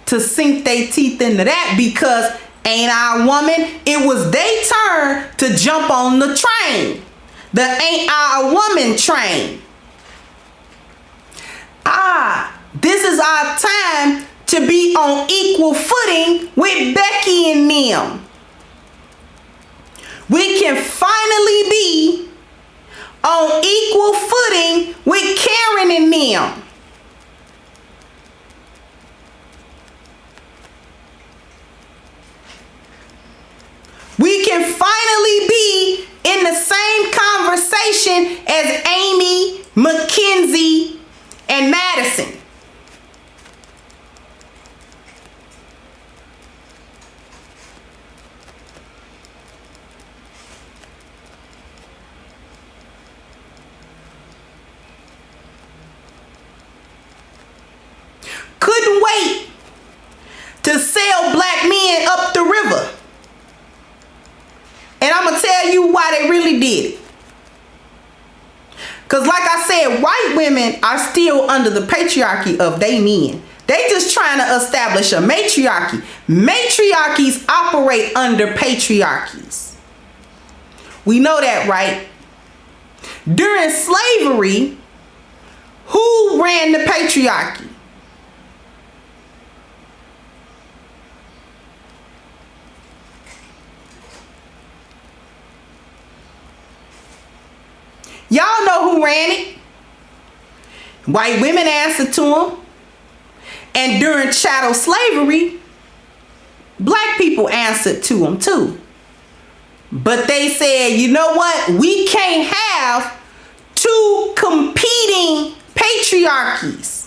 to sink their teeth into that because Ain't I a woman? It was their turn to jump on the train. The ain't I a woman train. This is our time to be on equal footing with Becky and them. We can finally be on equal footing with Karen and them. We can finally be in the same conversation as Amy, Mackenzie, and Madison. Couldn't wait to sell black men up the river. And I'm going to tell you why they really did it. Because like I said, white women are still under the patriarchy of they men. They just trying to establish a matriarchy. Matriarchies operate under patriarchies. We know that, right? During slavery, who ran the patriarchy? Y'all know who ran it. White women answered to them. And during chattel slavery, black people answered to them too. But they said, you know what? We can't have two competing patriarchies.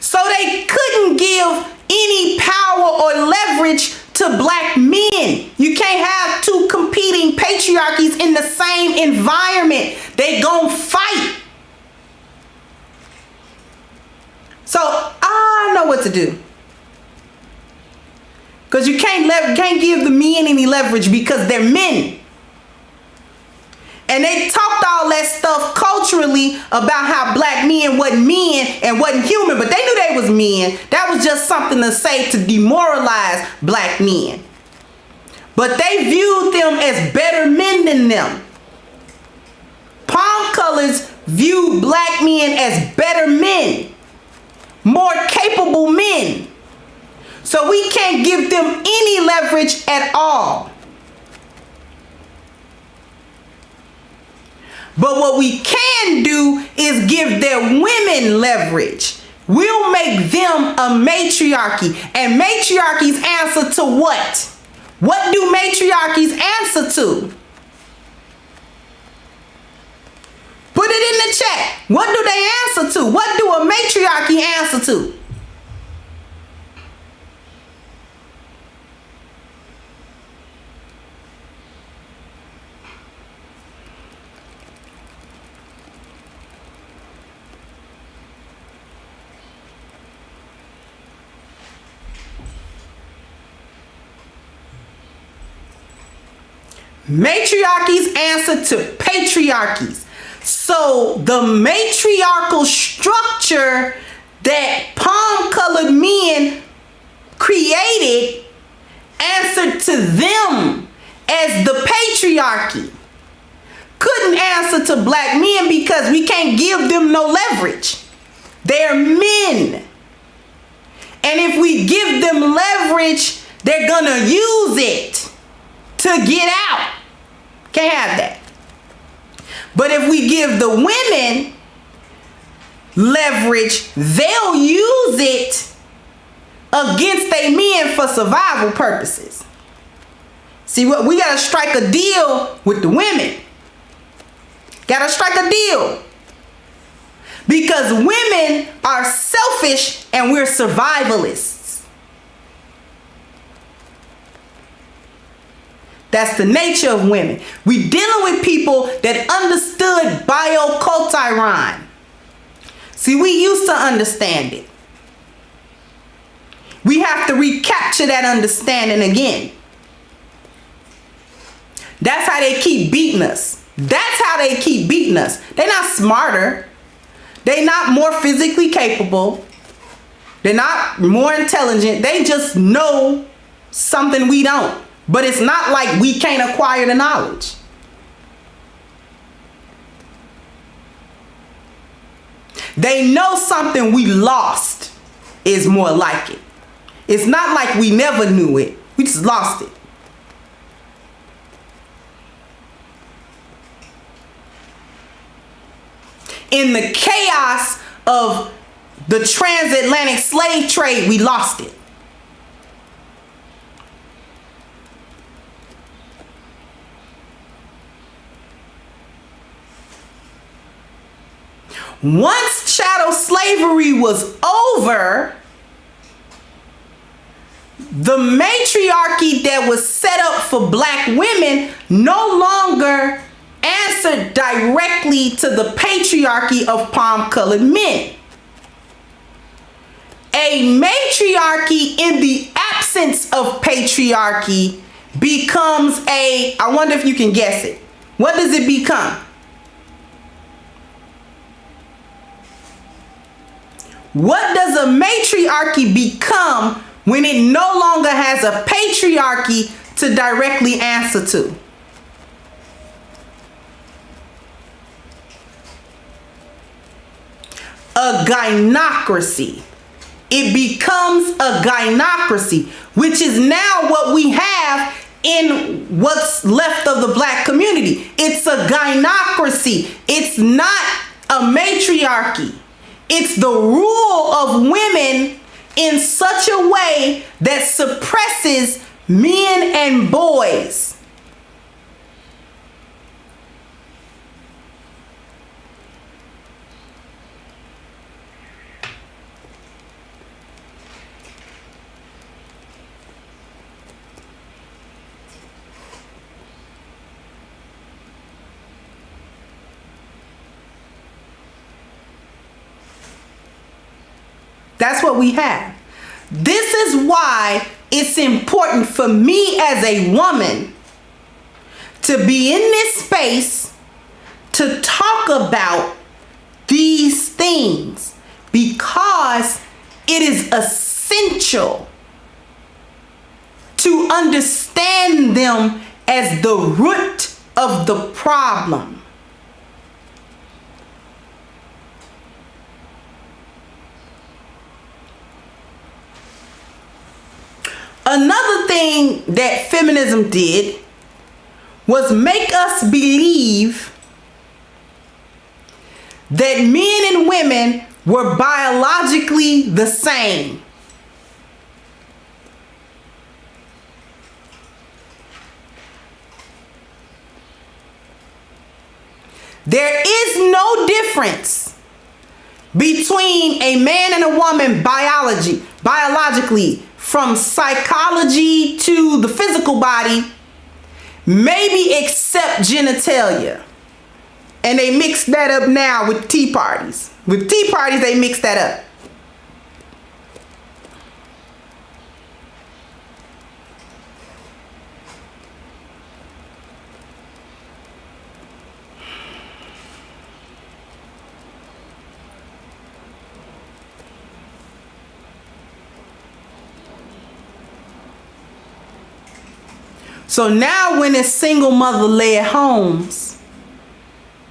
So they couldn't give any power or leverage to black men. You can't have two competing patriarchies in the same environment. They gonna fight. So I know what to do. Because you can't give the men any leverage because they're men. And they talked all that stuff culturally about how black men wasn't men and wasn't human, but they knew they was men. That was just something to say to demoralize black men. But they viewed them as better men than them. Palm colors viewed black men as better men, more capable men. So we can't give them any leverage at all. But what we can do is give their women leverage. We'll make them a matriarchy. And matriarchies answer to what? What do matriarchies answer to? Put it in the chat. What do they answer to? What do a matriarchy answer to? Matriarchies answer to patriarchies. So the matriarchal structure that palm-colored men created answered to them as the patriarchy. Couldn't answer to black men because we can't give them no leverage. They're men. And if we give them leverage, they're gonna use it to get out. Can't have that. But if we give the women leverage, they'll use it against their men for survival purposes. See, what we gotta strike a deal with the women. Gotta strike a deal. Because women are selfish and we're survivalists. That's the nature of women. We dealing with people that understood bioculturon. See, we used to understand it. We have to recapture that understanding again. That's how they keep beating us. That's how they keep beating us. They're not smarter. They're not more physically capable. They're not more intelligent. They just know something we don't. But it's not like we can't acquire the knowledge. They know something we lost is more like it. It's not like we never knew it. We just lost it. In the chaos of the transatlantic slave trade, we lost it. Once chattel slavery was over, the matriarchy that was set up for black women no longer answered directly to the patriarchy of palm-colored men. A matriarchy in the absence of patriarchy becomes a, I wonder if you can guess it. What does it become? What does a matriarchy become when it no longer has a patriarchy to directly answer to? A gynocracy. It becomes a gynocracy, which is now what we have in what's left of the black community. It's a gynocracy. It's not a matriarchy. It's the rule of women in such a way that suppresses men and boys. That's what we have. This is why it's important for me as a woman to be in this space to talk about these things, because it is essential to understand them as the root of the problem. Another thing that feminism did was make us believe that men and women were biologically the same. There is no difference between a man and a woman biologically, from psychology to the physical body, maybe except genitalia. And they mix that up now with tea parties. With tea parties, they mix that up. So now when it's single mother led homes,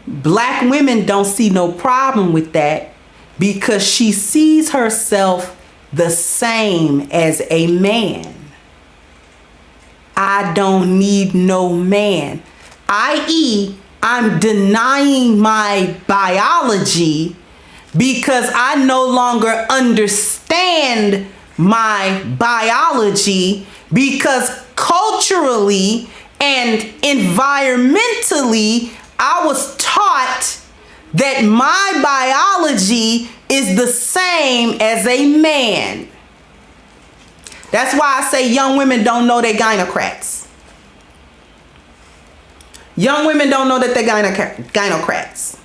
black women don't see no problem with that, because she sees herself the same as a man. I don't need no man, i.e., I'm denying my biology because I no longer understand my biology, because culturally and environmentally, I was taught that my biology is the same as a man. That's why I say young women don't know they're gynocrats. Young women don't know that they're gynocrats.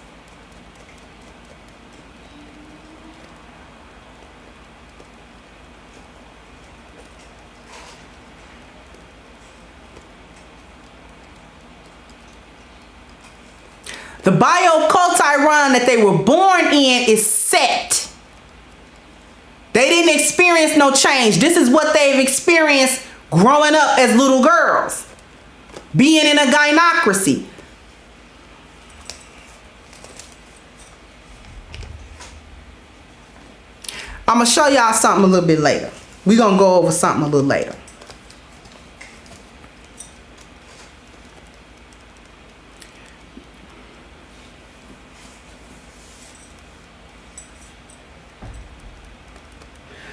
The biocultural that they were born in is set. They didn't experience no change. This is what they've experienced growing up as little girls, being in a gynocracy. I'm going to show y'all something a little bit later. We're going to go over something a little later.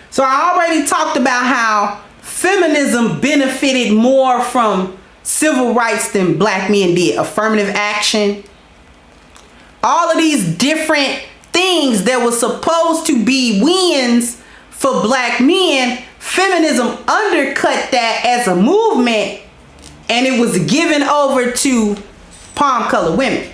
So I already talked about how feminism benefited more from civil rights than black men did. Affirmative action. All of these different things that were supposed to be wins for black men, feminism undercut that as a movement, and it was given over to palm-colored women.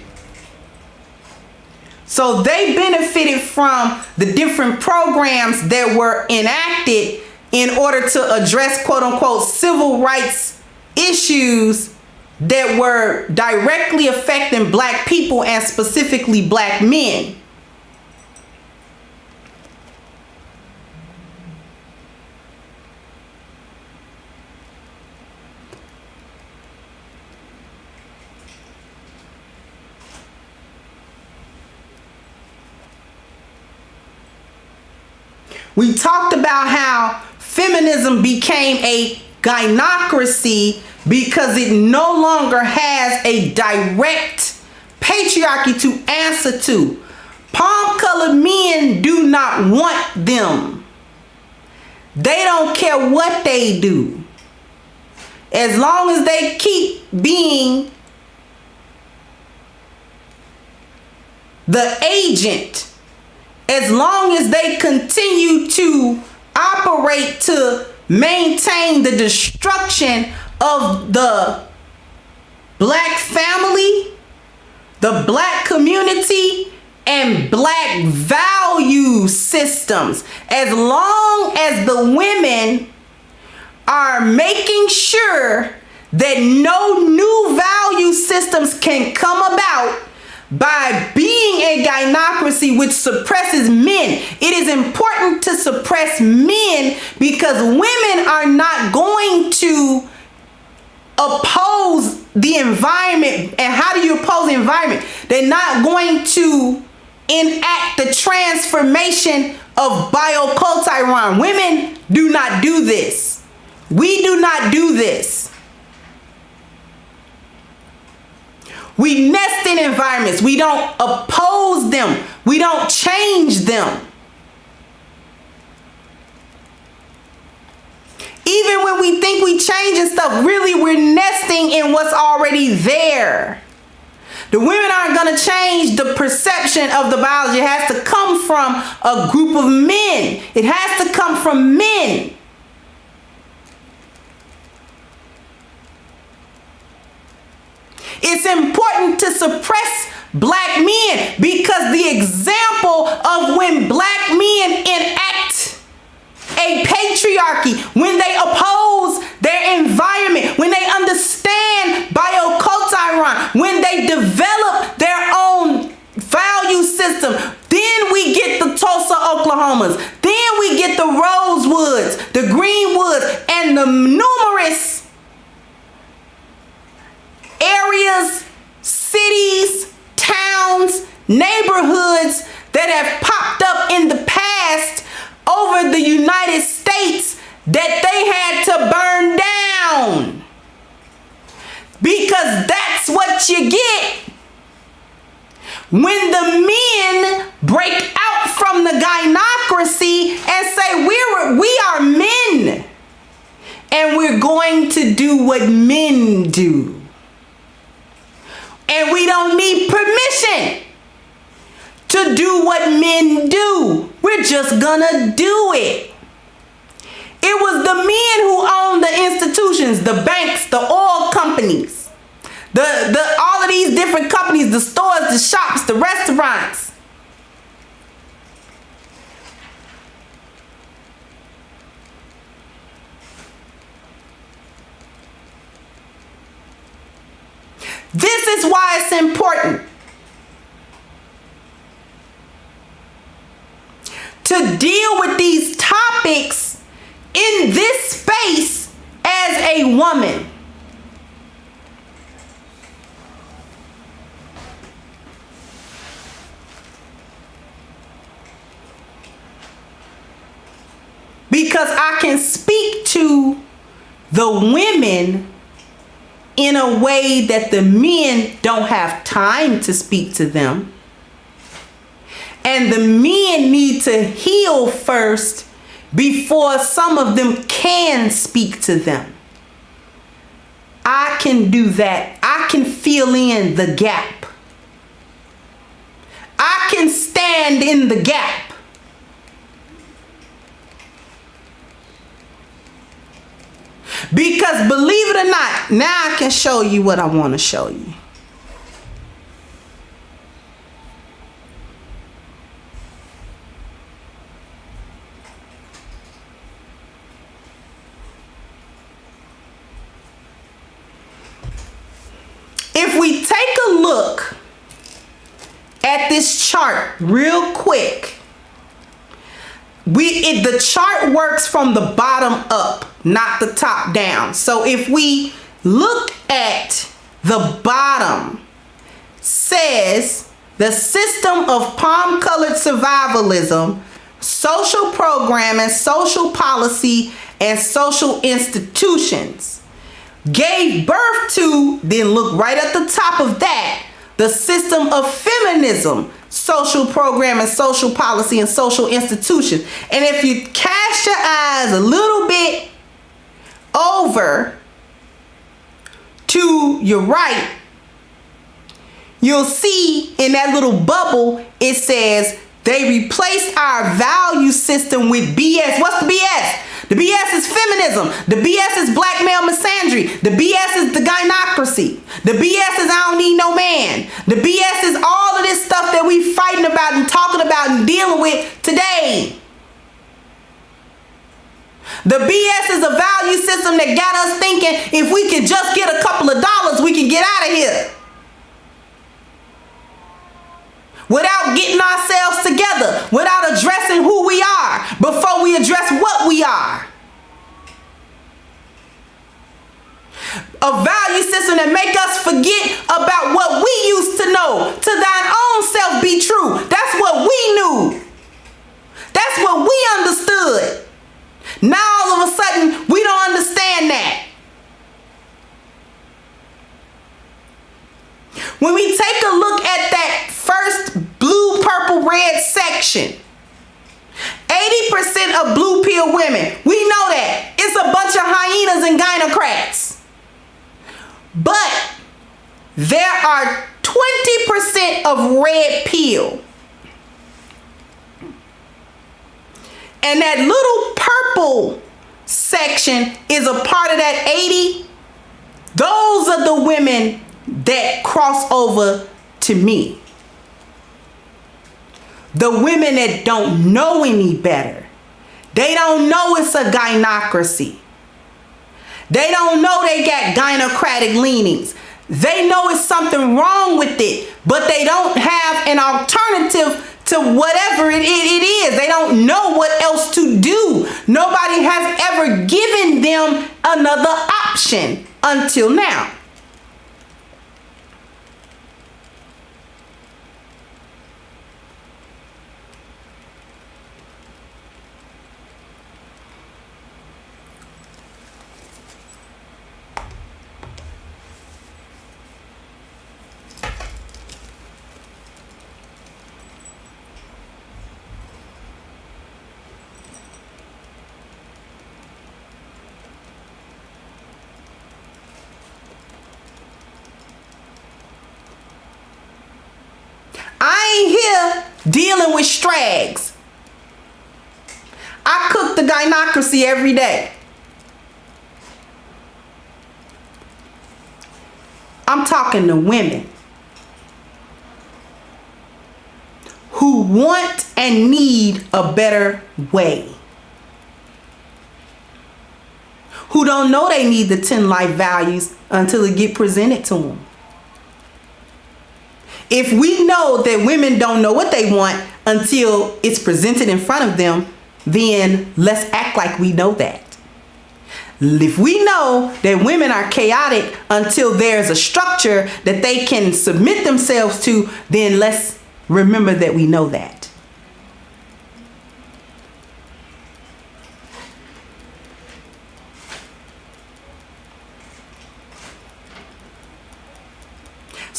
So they benefited from the different programs that were enacted in order to address quote-unquote civil rights issues that were directly affecting black people and specifically black men. We talked about how feminism became a gynocracy because it no longer has a direct patriarchy to answer to. Palm-colored men do not want them. They don't care what they do. As long as they keep being the agent, as long as they continue to operate to maintain the destruction of the black family, the black community, and black value systems, as long as the women are making sure that no new value systems can come about by being a gynocracy which suppresses men. It is important to suppress men because women are not going to oppose the environment. And how do you oppose the environment? They're not going to enact the transformation of biocultural. Women do not do this. We do not do this. We nest in environments. We don't oppose them. We don't change them. Even when we think we changing stuff, really we're nesting in what's already there. The women aren't going to change the perception of the biology. It has to come from a group of men. It has to come from men. It's important to suppress black men because the example of when black men enact a patriarchy, when they oppose their environment, when they understand biocultural, when they develop their own value system, then we get the Tulsa, Oklahomas, then we get the Rosewoods, the Greenwoods, and the numerous areas, cities, towns, neighborhoods that have popped up in the past over the United States that they had to burn down. Because that's what you get when the men break out from the gynocracy and say we are men and we're going to do what men do. And we don't need permission to do what men do. We're just gonna do it. It was the men who owned the institutions, the banks, the oil companies, all of these different companies, the stores, the shops, the restaurants. This is why it's important because I can speak to the women in a way that the men don't have time to speak to them. And the men need to heal first before some of them can speak to them. I can do that. I can fill in the gap. I can stand in the gap. Because believe it or not, now I can show you what I want to show you. If we take a look at this chart real quick, the chart works from the bottom up, not the top down. So if we look at the bottom, says the system of palm-colored survivalism, social programming, social policy, and social institutions gave birth to, then look right at the top of that, the system of feminism, social programming, social policy, and social institutions. And if you cast your eyes a little bit over to your right, you'll see in that little bubble, it says they replaced our value system with BS. What's the BS? The BS is feminism. The BS is black male misandry. The BS is the gynocracy. The BS is I don't need no man. The BS is all of this stuff that we fighting about and talking about and dealing with today. The BS is a value system that got us thinking if we can just get a couple of dollars, we can get out of here. Without getting ourselves together, without addressing who we are before we address what we are. A value system that make us forget about what we used to know. To thine own self be true. That's what we knew. That's what we understood. Now all of a sudden, we don't understand that. When we take a look at that first blue, purple, red section, 80% of blue pill women, we know that. It's a bunch of hyenas and gynocrats. But there are 20% of red pill. And that little purple section is a part of that 80. Those are the women that cross over to me. The women that don't know any better. They don't know it's a gynocracy. They don't know they got gynocratic leanings. They know it's something wrong with it, but they don't have an alternative to whatever it is. They don't know what else to do. Nobody has ever given them another option until now. I ain't here dealing with strags. I cook the gynocracy every day. I'm talking to women who want and need a better way. Who don't know they need the 10 life values until it get presented to them. If we know that women don't know what they want until it's presented in front of them, then let's act like we know that. If we know that women are chaotic until there's a structure that they can submit themselves to, then let's remember that we know that.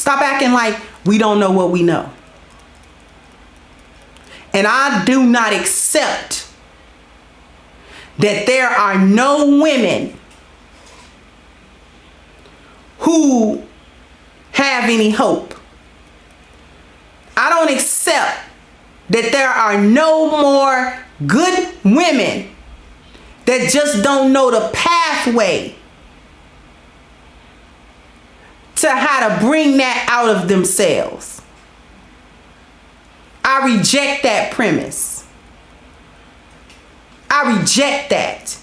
Stop acting like we don't know what we know. And I do not accept that there are no women who have any hope. I don't accept that there are no more good women that just don't know the pathway to how to bring that out of themselves. I reject that premise. I reject that.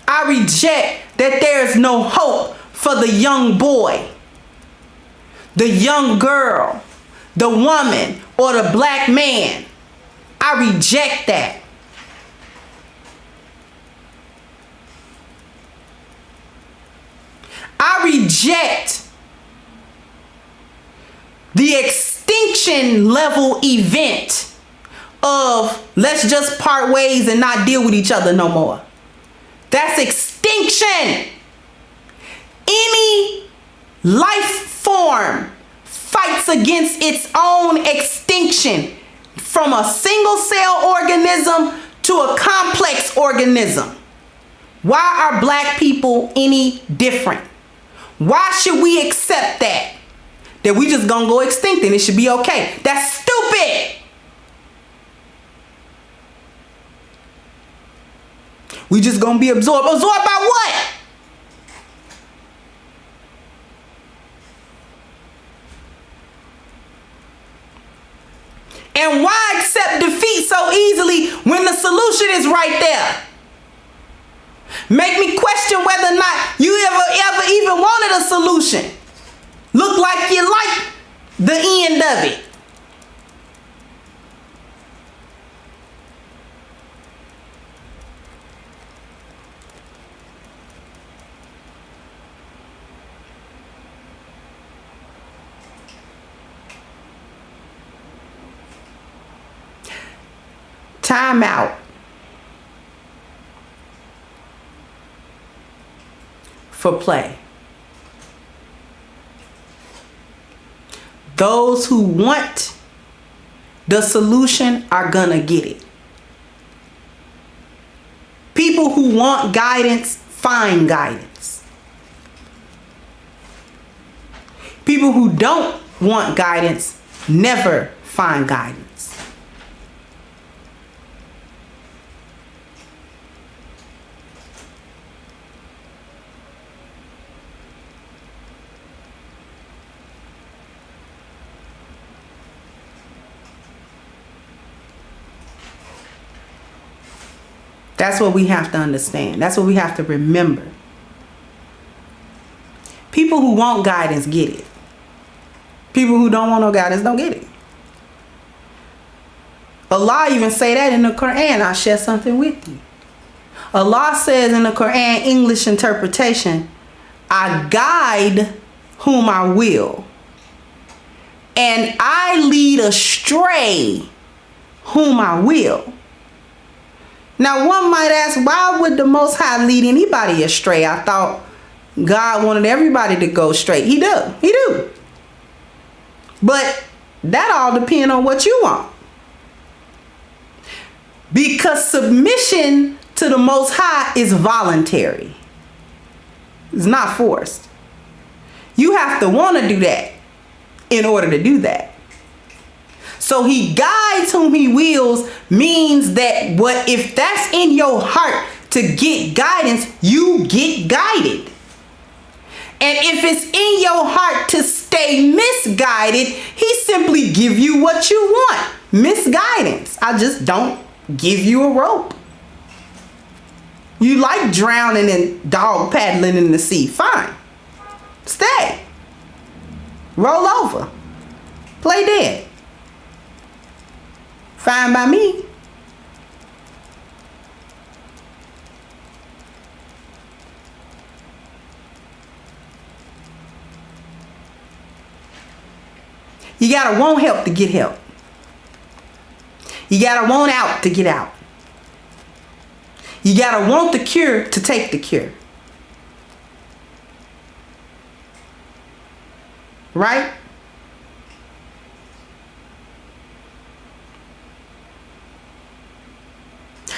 I reject that there's no hope for the young boy, the young girl, the woman, or the black man. I reject that. I reject the extinction level event of let's just part ways and not deal with each other no more. That's extinction. Any life form fights against its own extinction, from a single cell organism to a complex organism. Why are black people any different? Why should we accept that we just gonna go extinct and it should be okay? That's stupid. We just gonna be absorbed. Absorbed by what? And why accept defeat so easily when the solution is right there? Make me question whether or not you ever even wanted a solution. Look like you like the end of it. Time out. For play. Those who want the solution are gonna get it. People who want guidance find guidance. People who don't want guidance never find guidance. That's what we have to understand. That's what we have to remember. People who want guidance get it. People who don't want no guidance don't get it. Allah even say that in the Quran. I'll share something with you. Allah says in the Quran, English interpretation, I guide whom I will, and I lead astray whom I will. Now, one might ask, why would the Most High lead anybody astray? I thought God wanted everybody to go straight. He do. He do. But that all depends on what you want. Because submission to the Most High is voluntary. It's not forced. You have to want to do that in order to do that. So he guides whom he wills means that if that's in your heart to get guidance, you get guided. And if it's in your heart to stay misguided, he simply give you what you want. Misguidance. I just don't give you a rope. You like drowning and dog paddling in the sea. Fine. Stay. Roll over. Play dead. Fine by me. You gotta want help to get help. You gotta want out to get out. You gotta want the cure to take the cure. Right?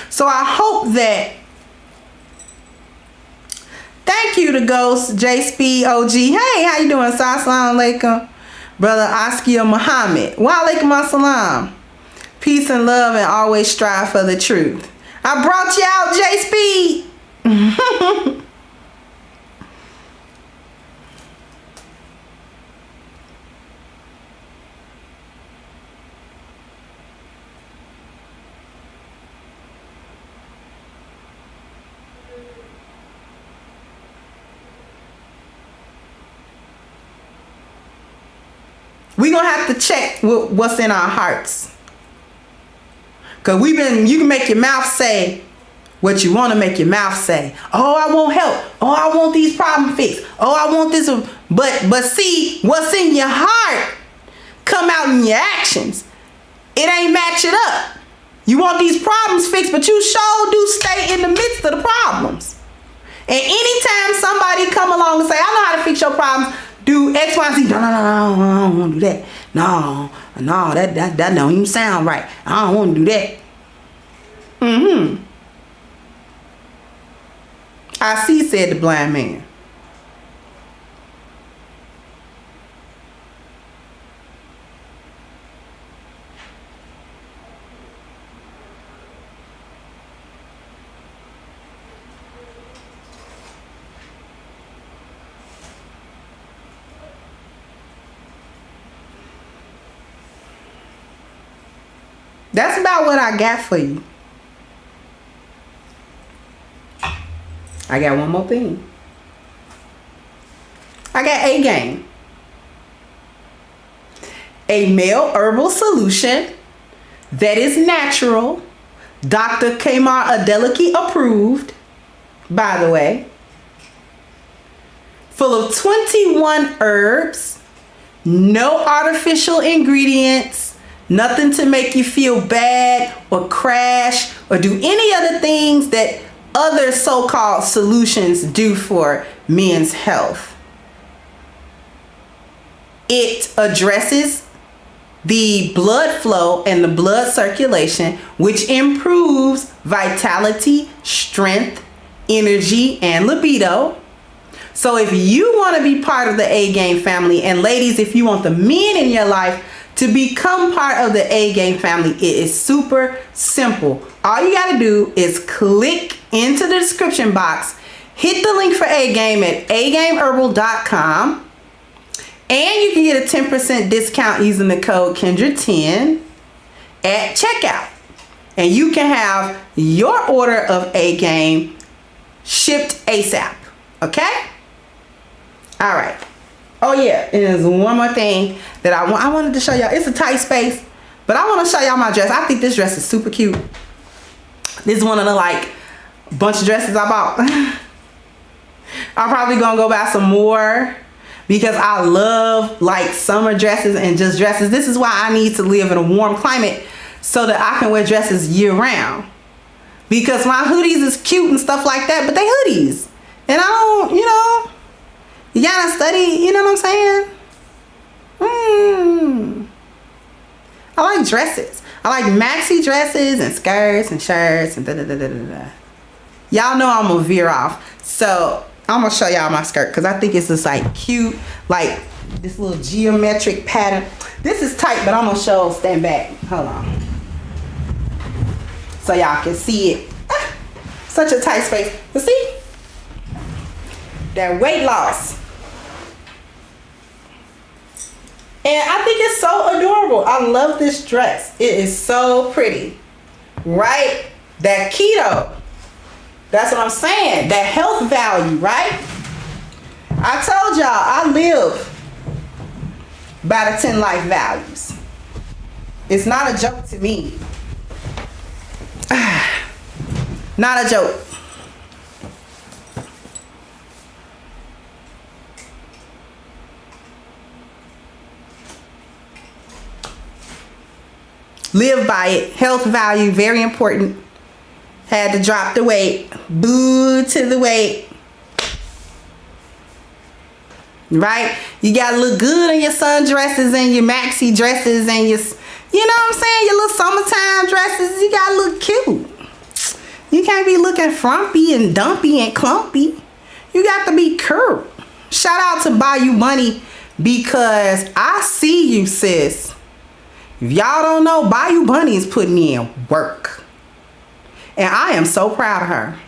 So I hope that, thank you to Ghost, J Speed OG. Hey, how you doing? Assalamu alaikum. Brother Askia Muhammad. Wa alaikum assalam. Peace and love, and always strive for the truth. I brought you out, J Speed. We're going to have to check what's in our hearts. Because you can make your mouth say what you want to make your mouth say. Oh, I want help. Oh, I want these problems fixed. Oh, I want this. But see, what's in your heart come out in your actions. It ain't matching up. You want these problems fixed, but you sure do stay in the midst of the problems. And anytime somebody come along and say, I know how to fix your problems, do X, Y, Z. No, I don't want to do that. No, that don't even sound right. I don't want to do that. I see, said the blind man. That's about what I got for you. I got one more thing. I got A game. A male herbal solution that is natural. Dr. Kamar Adeleke approved, by the way. Full of 21 herbs. No artificial ingredients. Nothing to make you feel bad or crash or do any other things that other so-called solutions do for men's health. It addresses the blood flow and the blood circulation, which improves vitality, strength, energy, and libido. So if you want to be part of the A Game family, and ladies, if you want the men in your life to become part of the A Game family, it is super simple. All you got to do is click into the description box, hit the link for A Game at agameherbal.com, and you can get a 10% discount using the code Kendra10 at checkout. And you can have your order of A Game shipped ASAP. Okay? All right. Oh yeah, there's one more thing that I wanted to show y'all. It's a tight space, but I want to show y'all my dress. I think this dress is super cute. This is one of the bunch of dresses I bought. I'm probably gonna go buy some more because I love summer dresses and just dresses. This is why I need to live in a warm climate so that I can wear dresses year round. Because my hoodies is cute and stuff like that, but they hoodies. And I don't, you gotta study, you know what I'm saying? I like dresses. I like maxi dresses and skirts and shirts and da-da-da-da-da-da. Y'all know I'm gonna veer off. So I'm gonna show y'all my skirt because I think it's just cute, this little geometric pattern. This is tight, but I'm gonna stand back. Hold on. So y'all can see it. Such a tight space. You see? That weight loss. And I think it's so adorable. I love this dress. It is so pretty. Right? That keto. That's what I'm saying. That health value, right? I told y'all I live by the 10 life values. It's not a joke to me. Not a joke. Live by it. Health value, very important. Had to drop the weight. Boo to the weight. Right? You gotta look good in your sundresses and your maxi dresses and your, you know what I'm saying, your little summertime dresses. You gotta look cute. You can't be looking frumpy and dumpy and clumpy. You got to be cute. Shout out to Bayou Money, because I see you, sis. If y'all don't know, Bayou Bunny is putting in work. And I am so proud of her.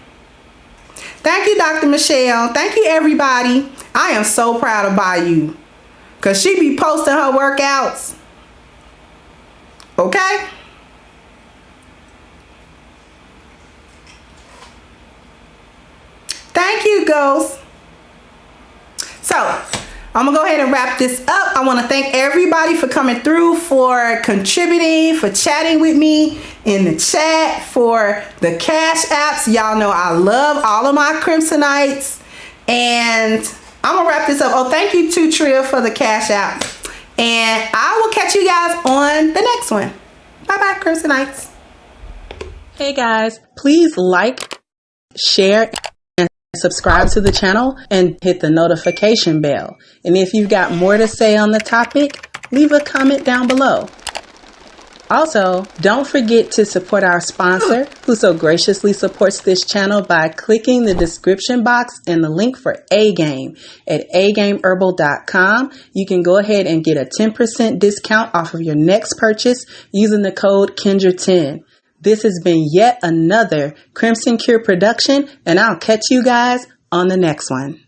Thank you, Dr. Michelle. Thank you, everybody. I am so proud of Bayou, because she be posting her workouts. Okay? Thank you, Ghost. So, I'm going to go ahead and wrap this up. I want to thank everybody for coming through, for contributing, for chatting with me in the chat, for the cash apps. Y'all know I love all of my Crimsonites. And I'm going to wrap this up. Oh, thank you to Trill for the cash app. And I will catch you guys on the next one. Bye-bye, Crimsonites.
Hey guys, please like, share, and subscribe to the channel and hit the notification bell. And if you've got more to say on the topic, leave a comment down below. Also, don't forget to support our sponsor, who so graciously supports this channel, by clicking the description box and the link for A-Game at agameherbal.com. You can go ahead and get a 10% discount off of your next purchase using the code Kendra10. This has been yet another Crimson Cure production, and I'll catch you guys on the next one.